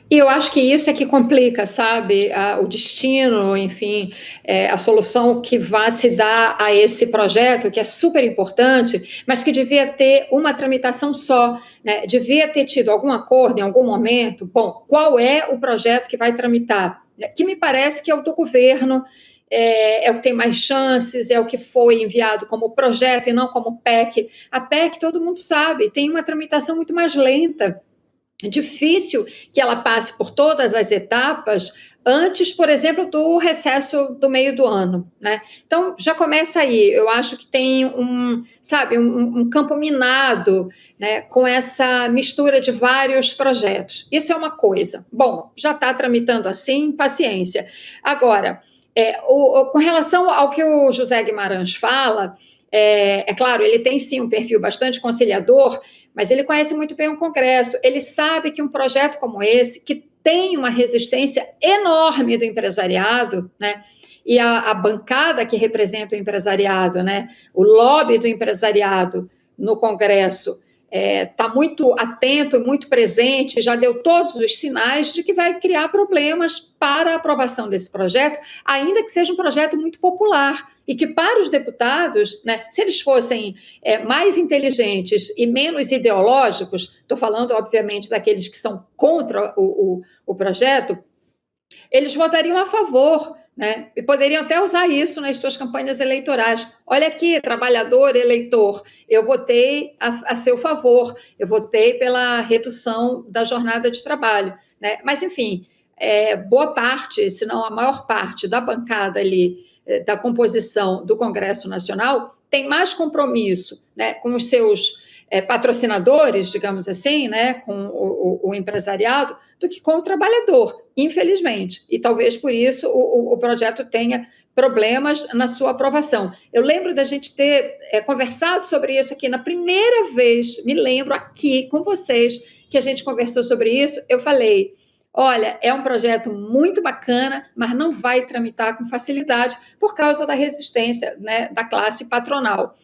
E eu acho que isso é que complica, sabe, o destino, enfim, a solução que vai se dar a esse projeto, que é super importante, mas que devia ter uma tramitação só, né? Devia ter tido algum acordo em algum momento. Bom, qual é o projeto que vai tramitar? Que me parece que é o do governo, é o que tem mais chances, é o que foi enviado como projeto e não como PEC. A PEC, todo mundo sabe, tem uma tramitação muito mais lenta. É difícil que ela passe por todas as etapas antes, por exemplo, do recesso do meio do ano, né? Então, já começa aí. Eu acho que tem um campo minado, né, com essa mistura de vários projetos. Isso é uma coisa. Bom, já está tramitando assim, paciência. Agora, com relação ao que o José Guimarães fala, é claro, ele tem sim um perfil bastante conciliador, mas ele conhece muito bem o Congresso, ele sabe que um projeto como esse, que tem uma resistência enorme do empresariado, né, e a bancada que representa o empresariado, né, o lobby do empresariado no Congresso, está muito atento, muito presente, já deu todos os sinais de que vai criar problemas para a aprovação desse projeto, ainda que seja um projeto muito popular, e que para os deputados, né, se eles fossem mais inteligentes e menos ideológicos, estou falando, obviamente, daqueles que são contra o projeto, eles votariam a favor, né, e poderiam até usar isso nas suas campanhas eleitorais. Olha aqui, trabalhador, eleitor, eu votei a seu favor, eu votei pela redução da jornada de trabalho, né? Mas, enfim, boa parte, se não a maior parte da bancada ali, da composição do Congresso Nacional, tem mais compromisso, né, com os seus patrocinadores, digamos assim, né, com o empresariado, do que com o trabalhador, infelizmente. E talvez por isso o projeto tenha problemas na sua aprovação. Eu lembro da gente ter conversado sobre isso aqui na primeira vez, me lembro aqui com vocês, que a gente conversou sobre isso, eu falei: olha, é um projeto muito bacana, mas não vai tramitar com facilidade por causa da resistência, né, da classe patronal.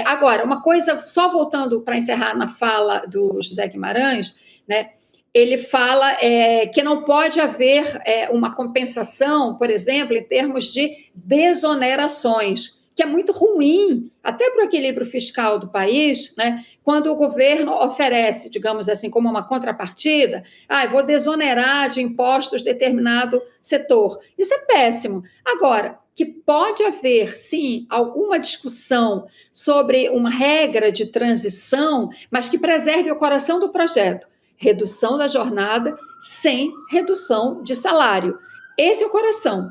Agora, uma coisa, só voltando para encerrar na fala do José Guimarães, né, ele fala que não pode haver uma compensação, por exemplo, em termos de desonerações, que é muito ruim, até para o equilíbrio fiscal do país, né? Quando o governo oferece, digamos assim, como uma contrapartida, vou desonerar de impostos determinado setor. Isso é péssimo. Agora, que pode haver, sim, alguma discussão sobre uma regra de transição, mas que preserve o coração do projeto: redução da jornada sem redução de salário. Esse é o coração.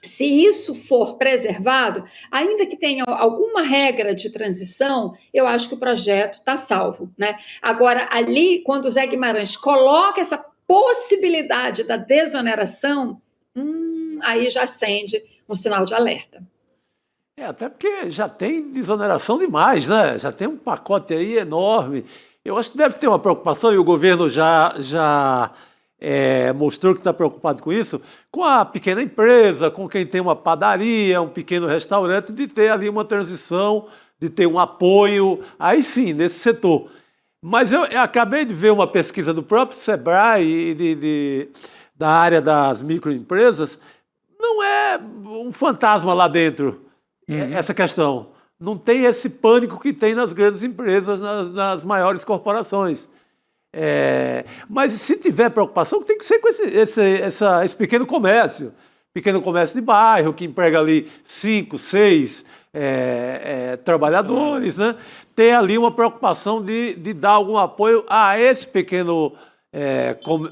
Se isso for preservado, ainda que tenha alguma regra de transição, eu acho que o projeto está salvo, né? Agora, ali, quando o Zé Guimarães coloca essa possibilidade da desoneração, aí já acende um sinal de alerta. Até porque já tem desoneração demais, né? Já tem um pacote aí enorme. Eu acho que deve ter uma preocupação, e o governo já mostrou que está preocupado com isso, com a pequena empresa, com quem tem uma padaria, um pequeno restaurante, de ter ali uma transição, de ter um apoio, aí sim, nesse setor. Mas eu acabei de ver uma pesquisa do próprio Sebrae e da área das microempresas. Não é um fantasma lá dentro, essa questão. Não tem esse pânico que tem nas grandes empresas, nas maiores corporações. Mas se tiver preocupação, tem que ser com esse pequeno comércio de bairro, que emprega ali 5, 6 trabalhadores, né? Ter ali uma preocupação de dar algum apoio a esse pequeno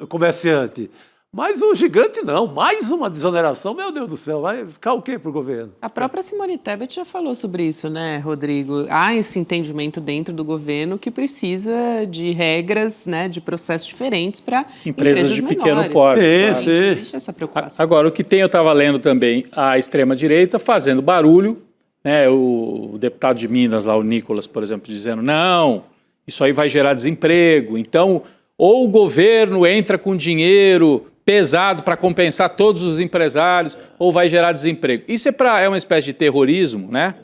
comerciante. Mas o gigante não, mais uma desoneração, meu Deus do céu, vai ficar o quê para o governo? A própria Simone Tebet já falou sobre isso, né, Rodrigo? Há esse entendimento dentro do governo que precisa de regras, né, de processos diferentes para empresas de menores. Pequeno porte. Sim. Existe essa preocupação. Agora, o que tem, eu estava lendo também, a extrema-direita fazendo barulho, né, o deputado de Minas, lá, o Nicolas, por exemplo, dizendo: não, Isso aí vai gerar desemprego. Então, ou o governo entra com dinheiro pesado para compensar todos os empresários, ou vai gerar desemprego. Isso é uma espécie de terrorismo, né?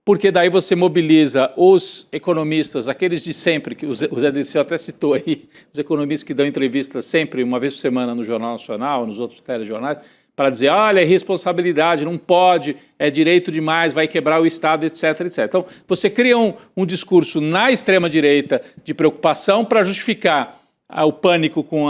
Porque daí você mobiliza os economistas, aqueles de sempre, que o Zé Dirceu até citou aí, os economistas que dão entrevistas sempre, uma vez por semana no Jornal Nacional, nos outros telejornais, para dizer, olha, é responsabilidade, não pode, é direito demais, vai quebrar o Estado, etc, etc. Então, você cria um discurso na extrema-direita de preocupação para justificar o pânico com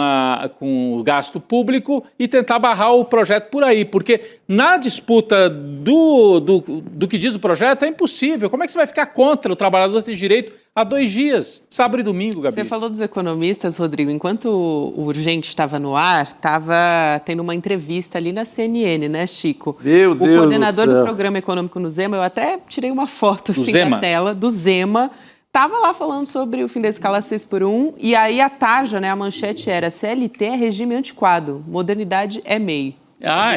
o gasto público e tentar barrar o projeto por aí, porque na disputa do que diz o projeto é impossível. Como é que você vai ficar contra o trabalhador ter direito a 2 dias, sábado e domingo, Gabi? Você falou dos economistas, Rodrigo. Enquanto o Urgente estava no ar, estava tendo uma entrevista ali na CNN, né, Chico? Meu Deus do céu. O coordenador do Programa Econômico no Zema, eu até tirei uma foto assim da tela, do Zema, estava lá falando sobre o fim da escala 6x1, e aí a tarja, né, a manchete era CLT é regime antiquado, modernidade é MEI.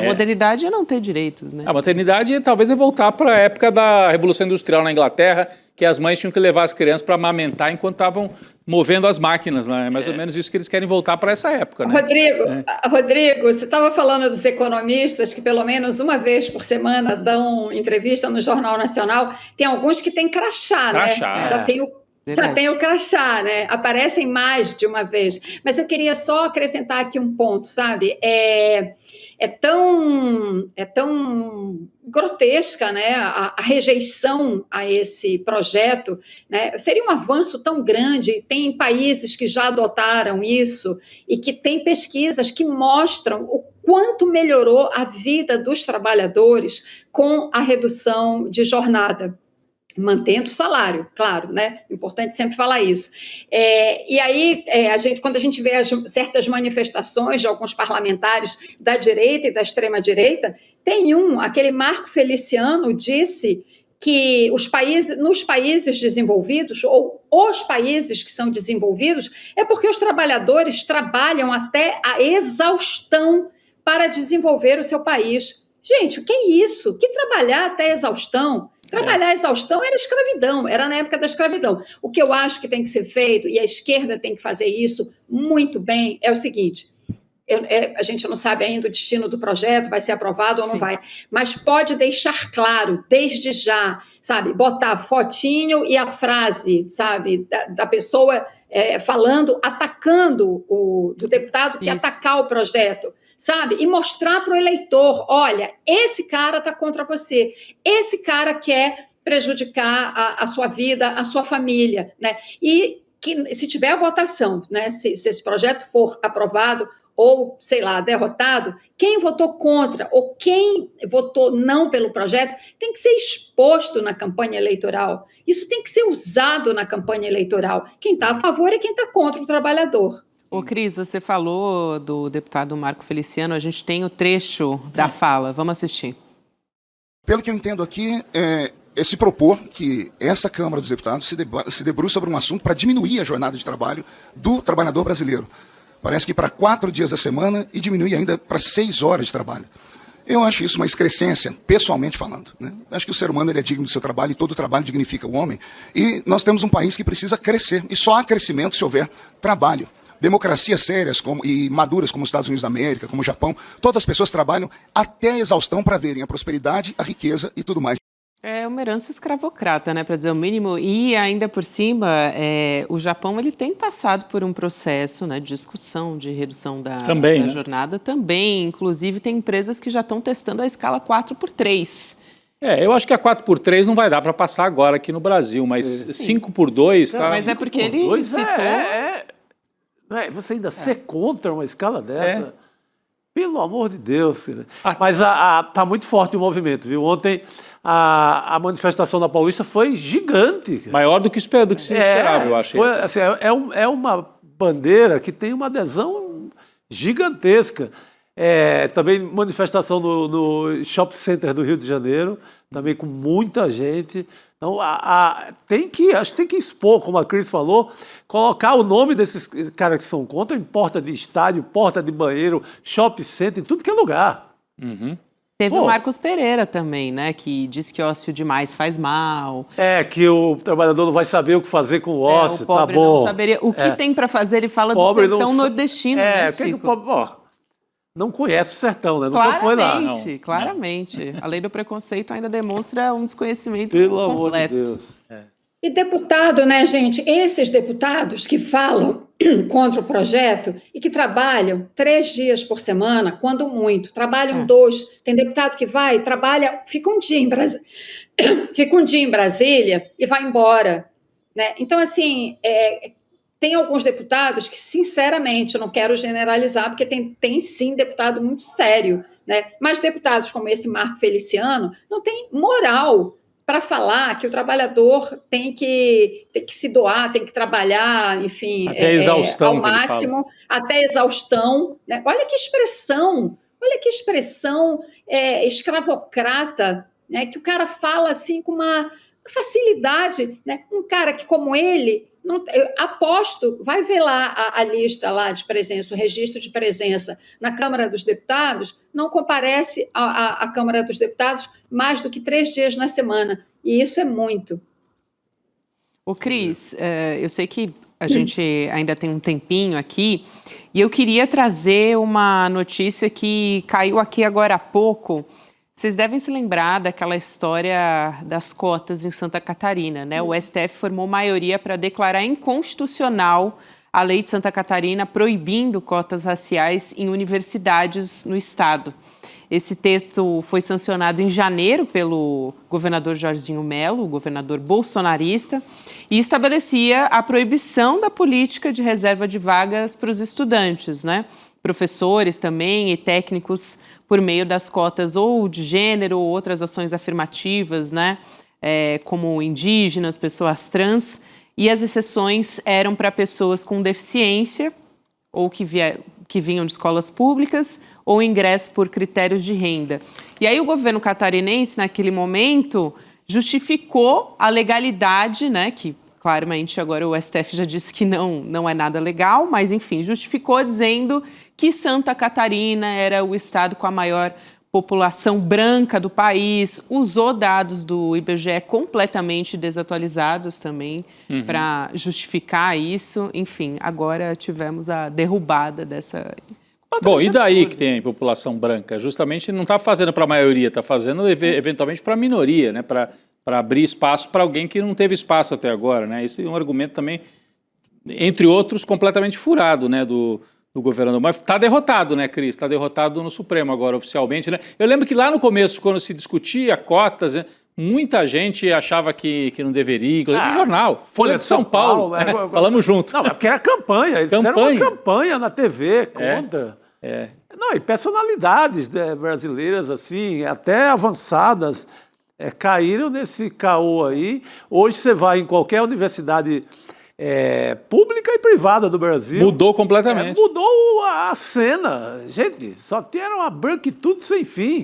Modernidade é não ter direitos, né? A modernidade talvez é voltar para a época da Revolução Industrial na Inglaterra, que as mães tinham que levar as crianças para amamentar enquanto estavam movendo as máquinas, né? É mais ou menos isso que eles querem voltar para essa época, né? Rodrigo, você estava falando dos economistas que pelo menos uma vez por semana dão entrevista no Jornal Nacional. Tem alguns que têm crachá, né? Já tem o crachá, né? Aparecem mais de uma vez. Mas eu queria só acrescentar aqui um ponto, sabe? É tão grotesca, né, a rejeição a esse projeto, né? Seria um avanço tão grande. Tem países que já adotaram isso e que tem pesquisas que mostram o quanto melhorou a vida dos trabalhadores com a redução de jornada. Mantendo o salário, claro, né? Importante sempre falar isso. E aí, quando a gente vê certas manifestações de alguns parlamentares da direita e da extrema-direita, tem aquele Marco Feliciano disse que nos países desenvolvidos, ou os países que são desenvolvidos, é porque os trabalhadores trabalham até a exaustão para desenvolver o seu país. Gente, o que é isso? Que trabalhar até a exaustão? Trabalhar a exaustão era escravidão, era na época da escravidão. O que eu acho que tem que ser feito, e a esquerda tem que fazer isso muito bem, é o seguinte: a gente não sabe ainda o destino do projeto, vai ser aprovado ou não vai, mas pode deixar claro, desde já, sabe, botar fotinho e a frase, sabe, da pessoa falando, atacando do deputado que atacar o projeto. Sabe? E mostrar para o eleitor, olha, esse cara está contra você, esse cara quer prejudicar a sua vida, a sua família, né? E que, se tiver a votação, né, se esse projeto for aprovado ou, sei lá, derrotado, quem votou contra ou quem votou não pelo projeto tem que ser exposto na campanha eleitoral. Isso tem que ser usado na campanha eleitoral. Quem está a favor é quem está contra o trabalhador. Ô, Cris, você falou do deputado Marco Feliciano, a gente tem o trecho da fala, vamos assistir. Pelo que eu entendo aqui, é se propor que essa Câmara dos Deputados se debruce sobre um assunto para diminuir a jornada de trabalho do trabalhador brasileiro. Parece que para 4 dias da semana e diminuir ainda para 6 horas de trabalho. Eu acho isso uma excrescência, pessoalmente falando, né? Acho que o ser humano ele é digno do seu trabalho e todo trabalho dignifica o homem. E nós temos um país que precisa crescer, e só há crescimento se houver trabalho. Democracias sérias e maduras como os Estados Unidos da América, como o Japão, todas as pessoas trabalham até a exaustão para verem a prosperidade, a riqueza e tudo mais. É uma herança escravocrata, né, para dizer o mínimo. E ainda por cima, o Japão ele tem passado por um processo, né, de discussão, de redução da jornada também. Inclusive, tem empresas que já estão testando a escala 4x3. Eu acho que a 4x3 não vai dar para passar agora aqui no Brasil, mas 5x2... Tá? Mas é porque ele citou... Você ainda ser contra uma escala dessa? Pelo amor de Deus. Mas tá muito forte o movimento, viu? Ontem a manifestação da Paulista foi gigante. Maior do que se esperava, eu acho. Assim, é uma bandeira que tem uma adesão gigantesca. Também manifestação no Shopping Center do Rio de Janeiro, também com muita gente. Então, acho que tem que expor, como a Cris falou, colocar o nome desses caras que são contra em porta de estádio, porta de banheiro, shopping center, em tudo que é lugar. Uhum. Teve o Marcos Pereira também, né? Que diz que ócio demais faz mal. Que o trabalhador não vai saber o que fazer com o ócio, o pobre tá bom. não saberia. O que tem para fazer, ele fala do sertão nordestino, né, Chico? Que o pobre, não conhece o sertão, né? Nunca foi lá. Claramente. A lei do preconceito ainda demonstra um desconhecimento Pelo completo. amor de Deus. E deputado, né, gente? Esses deputados que falam contra o projeto e que trabalham 3 dias por semana, quando muito, trabalham 2. Tem deputado que vai, trabalha, fica um dia em Brasília e vai embora, né? Então, assim, tem alguns deputados que, sinceramente, eu não quero generalizar, porque tem sim deputado muito sério, né? Mas deputados como esse Marco Feliciano não tem moral para falar que o trabalhador tem que se doar, tem que trabalhar, enfim, até exaustão, ao máximo, até exaustão. Né? Olha que expressão escravocrata, né? Que o cara fala assim com uma facilidade. Né? Um cara que, como ele, eu aposto, vai ver lá a lista lá de presença, o registro de presença na Câmara dos Deputados, não comparece à Câmara dos Deputados mais do que 3 dias na semana. E isso é muito. Ô, Cris, eu sei que a gente ainda tem um tempinho aqui, e eu queria trazer uma notícia que caiu aqui agora há pouco. Vocês devem se lembrar daquela história das cotas em Santa Catarina, né? O STF formou maioria para declarar inconstitucional a lei de Santa Catarina proibindo cotas raciais em universidades no estado. Esse texto foi sancionado em janeiro pelo governador Jorginho Melo, o governador bolsonarista, e estabelecia a proibição da política de reserva de vagas para os estudantes, né? Professores também e técnicos por meio das cotas ou de gênero ou outras ações afirmativas, né? Como indígenas, pessoas trans, e as exceções eram para pessoas com deficiência ou que vinham de escolas públicas ou ingresso por critérios de renda. E aí o governo catarinense, naquele momento, justificou a legalidade, né, que claramente agora o STF já disse que não é nada legal, mas enfim, justificou dizendo que Santa Catarina era o estado com a maior população branca do país, usou dados do IBGE completamente desatualizados também para justificar isso. Enfim, agora tivemos a derrubada dessa... Bom, e daí que tem população branca? Justamente não está fazendo para a maioria, está fazendo eventualmente para a minoria, né? Para abrir espaço para alguém que não teve espaço até agora, né? Esse é um argumento também, entre outros, completamente furado, né? Do governador. Mas está derrotado, né, Cris? Está derrotado no Supremo agora, oficialmente, né? Eu lembro que lá no começo, quando se discutia cotas, né, muita gente achava que não deveria, inclusive no jornal. Folha de São Paulo. Falamos junto. Não, mas porque era campanha. Eles fizeram uma campanha na TV contra. Não, e personalidades brasileiras, assim, até avançadas, caíram nesse caô aí. Hoje você vai em qualquer universidade pública e privada do Brasil. Mudou completamente. Mudou a cena. Gente, só tinha uma branquitude sem fim.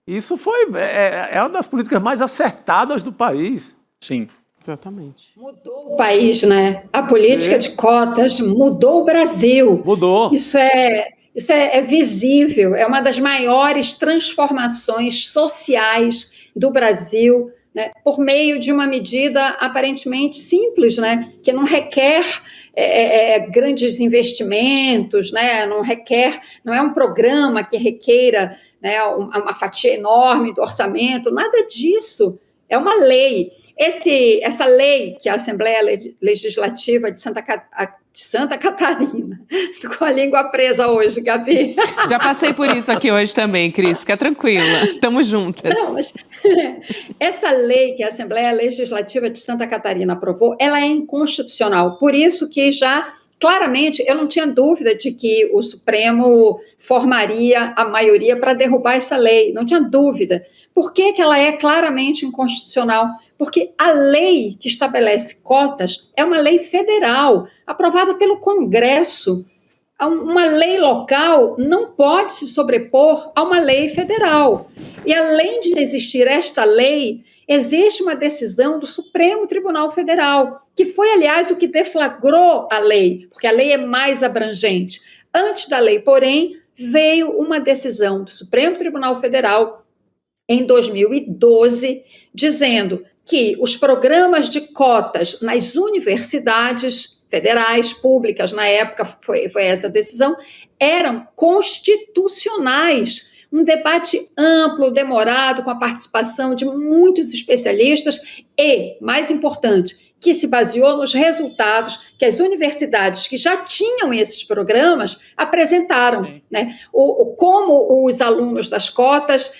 Isso foi uma das políticas mais acertadas do país. Sim. Exatamente. Mudou o país, né? A política de cotas mudou o Brasil. Mudou. Isso é visível, é uma das maiores transformações sociais do Brasil, né, por meio de uma medida aparentemente simples, né, que não requer grandes investimentos, né, não é um programa que requeira, né, uma fatia enorme do orçamento, nada disso. É uma lei. Essa lei que a Assembleia Legislativa de Santa Catarina, estou com a língua presa hoje, Gabi. Já passei por isso aqui hoje também, Cris, fica tranquila, estamos juntas. Não, mas essa lei que a Assembleia Legislativa de Santa Catarina aprovou, ela é inconstitucional, por isso que já... Claramente, eu não tinha dúvida de que o Supremo formaria a maioria para derrubar essa lei, não tinha dúvida. Por que ela é claramente inconstitucional? Porque a lei que estabelece cotas é uma lei federal, aprovada pelo Congresso. Uma lei local não pode se sobrepor a uma lei federal. E além de existir esta lei, existe uma decisão do Supremo Tribunal Federal, que foi, aliás, o que deflagrou a lei, porque a lei é mais abrangente. Antes da lei, porém, veio uma decisão do Supremo Tribunal Federal em 2012, dizendo que os programas de cotas nas universidades federais, públicas, na época foi essa decisão, eram constitucionais. Um debate amplo, demorado, com a participação de muitos especialistas e, mais importante, que se baseou nos resultados que as universidades que já tinham esses programas apresentaram, né? Como os alunos das cotas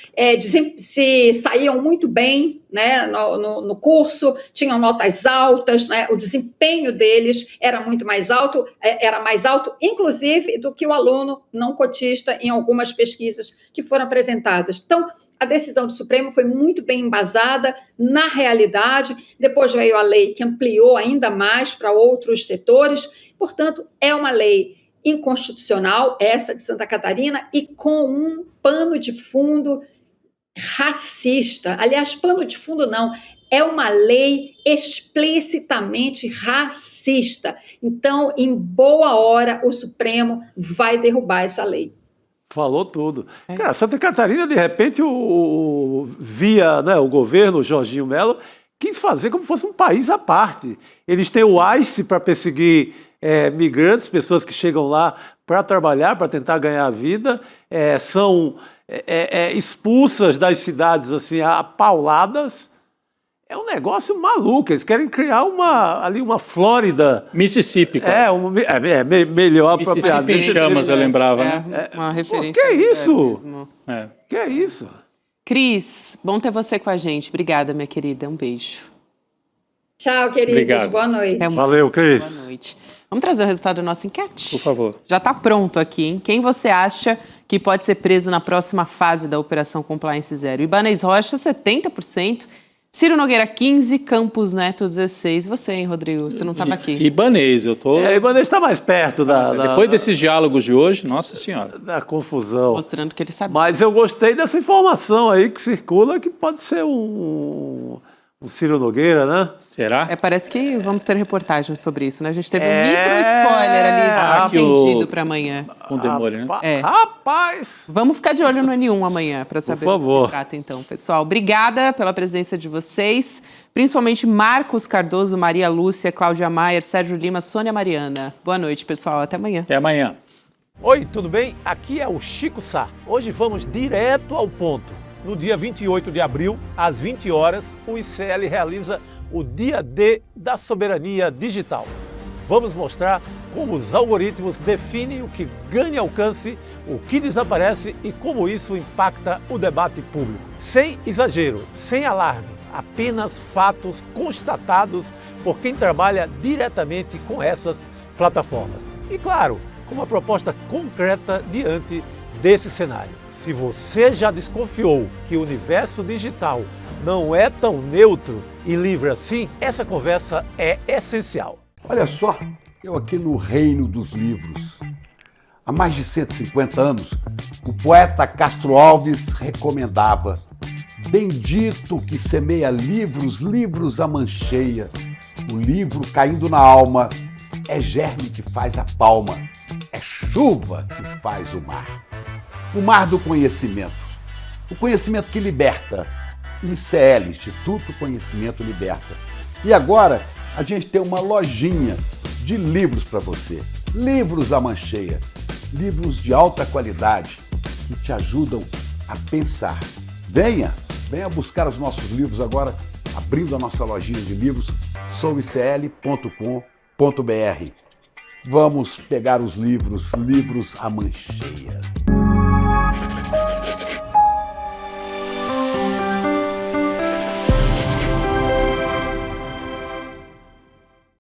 se saíam muito bem, né, no curso, tinham notas altas, né, o desempenho deles era muito mais alto, inclusive, do que o aluno não cotista em algumas pesquisas que foram apresentadas. Então, a decisão do Supremo foi muito bem embasada na realidade, depois veio a lei que ampliou ainda mais para outros setores, portanto, é uma lei inconstitucional, essa de Santa Catarina, e com um pano de fundo racista. Aliás, pano de fundo não, é uma lei explicitamente racista. Então, em boa hora, o Supremo vai derrubar essa lei. Falou tudo. Cara, Santa Catarina, de repente, via, né, o governo, o Jorginho Mello, quis fazer como se fosse um país à parte. Eles têm o ICE para perseguir migrantes, pessoas que chegam lá para trabalhar, para tentar ganhar a vida, são expulsas das cidades assim, a pauladas. É um negócio maluco. Eles querem criar uma Flórida. Mississippi. Cara. Melhor apropriado. Mississippi em chamas, eu lembrava. Uma referência. Que é isso? Que é isso? Cris, bom ter você com a gente. Obrigada, minha querida. Um beijo. Tchau, queridos. Obrigado. Boa noite. Valeu, Cris. Boa noite. Vamos trazer o resultado da nossa enquete? Por favor. Já está pronto aqui, hein? Quem você acha que pode ser preso na próxima fase da Operação Compliance Zero? Ibanez Rocha, 70%. Ciro Nogueira, 15%. Campos Neto, 16%. Você, hein, Rodrigo? Você não estava aqui. Ibanez, eu tô... Ibanez está mais perto Depois desses diálogos de hoje, nossa senhora. Da confusão. Mostrando que ele sabia. Mas eu gostei dessa informação aí que circula, que pode ser um Ciro Nogueira, né? Será? Parece que vamos ter reportagem sobre isso, né? A gente teve um micro-spoiler ali, entendido para amanhã. Com demônio, né? Rapaz! Vamos ficar de olho no N1 amanhã para saber do que se trata, então, pessoal. Obrigada pela presença de vocês, principalmente Marcos Cardoso, Maria Lúcia, Cláudia Maier, Sérgio Lima, Sônia Mariana. Boa noite, pessoal. Até amanhã. Até amanhã. Oi, tudo bem? Aqui é o Chico Sá. Hoje vamos direto ao ponto. No dia 28 de abril, às 20 horas, o ICL realiza o Dia D da Soberania Digital. Vamos mostrar como os algoritmos definem o que ganha alcance, o que desaparece e como isso impacta o debate público. Sem exagero, sem alarme, apenas fatos constatados por quem trabalha diretamente com essas plataformas. E claro, com uma proposta concreta diante desse cenário. Se você já desconfiou que o universo digital não é tão neutro e livre assim, essa conversa é essencial. Olha só, eu aqui no reino dos livros. Há mais de 150 anos, o poeta Castro Alves recomendava: bendito que semeia livros, livros a mancheia. O livro caindo na alma é germe que faz a palma, é chuva que faz o mar. O mar do conhecimento, o conhecimento que liberta. ICL, Instituto Conhecimento Liberta. E agora a gente tem uma lojinha de livros para você. Livros à mancheia, livros de alta qualidade que te ajudam a pensar. Venha buscar os nossos livros agora, abrindo a nossa lojinha de livros, souicl.com.br. Vamos pegar os livros à mancheia.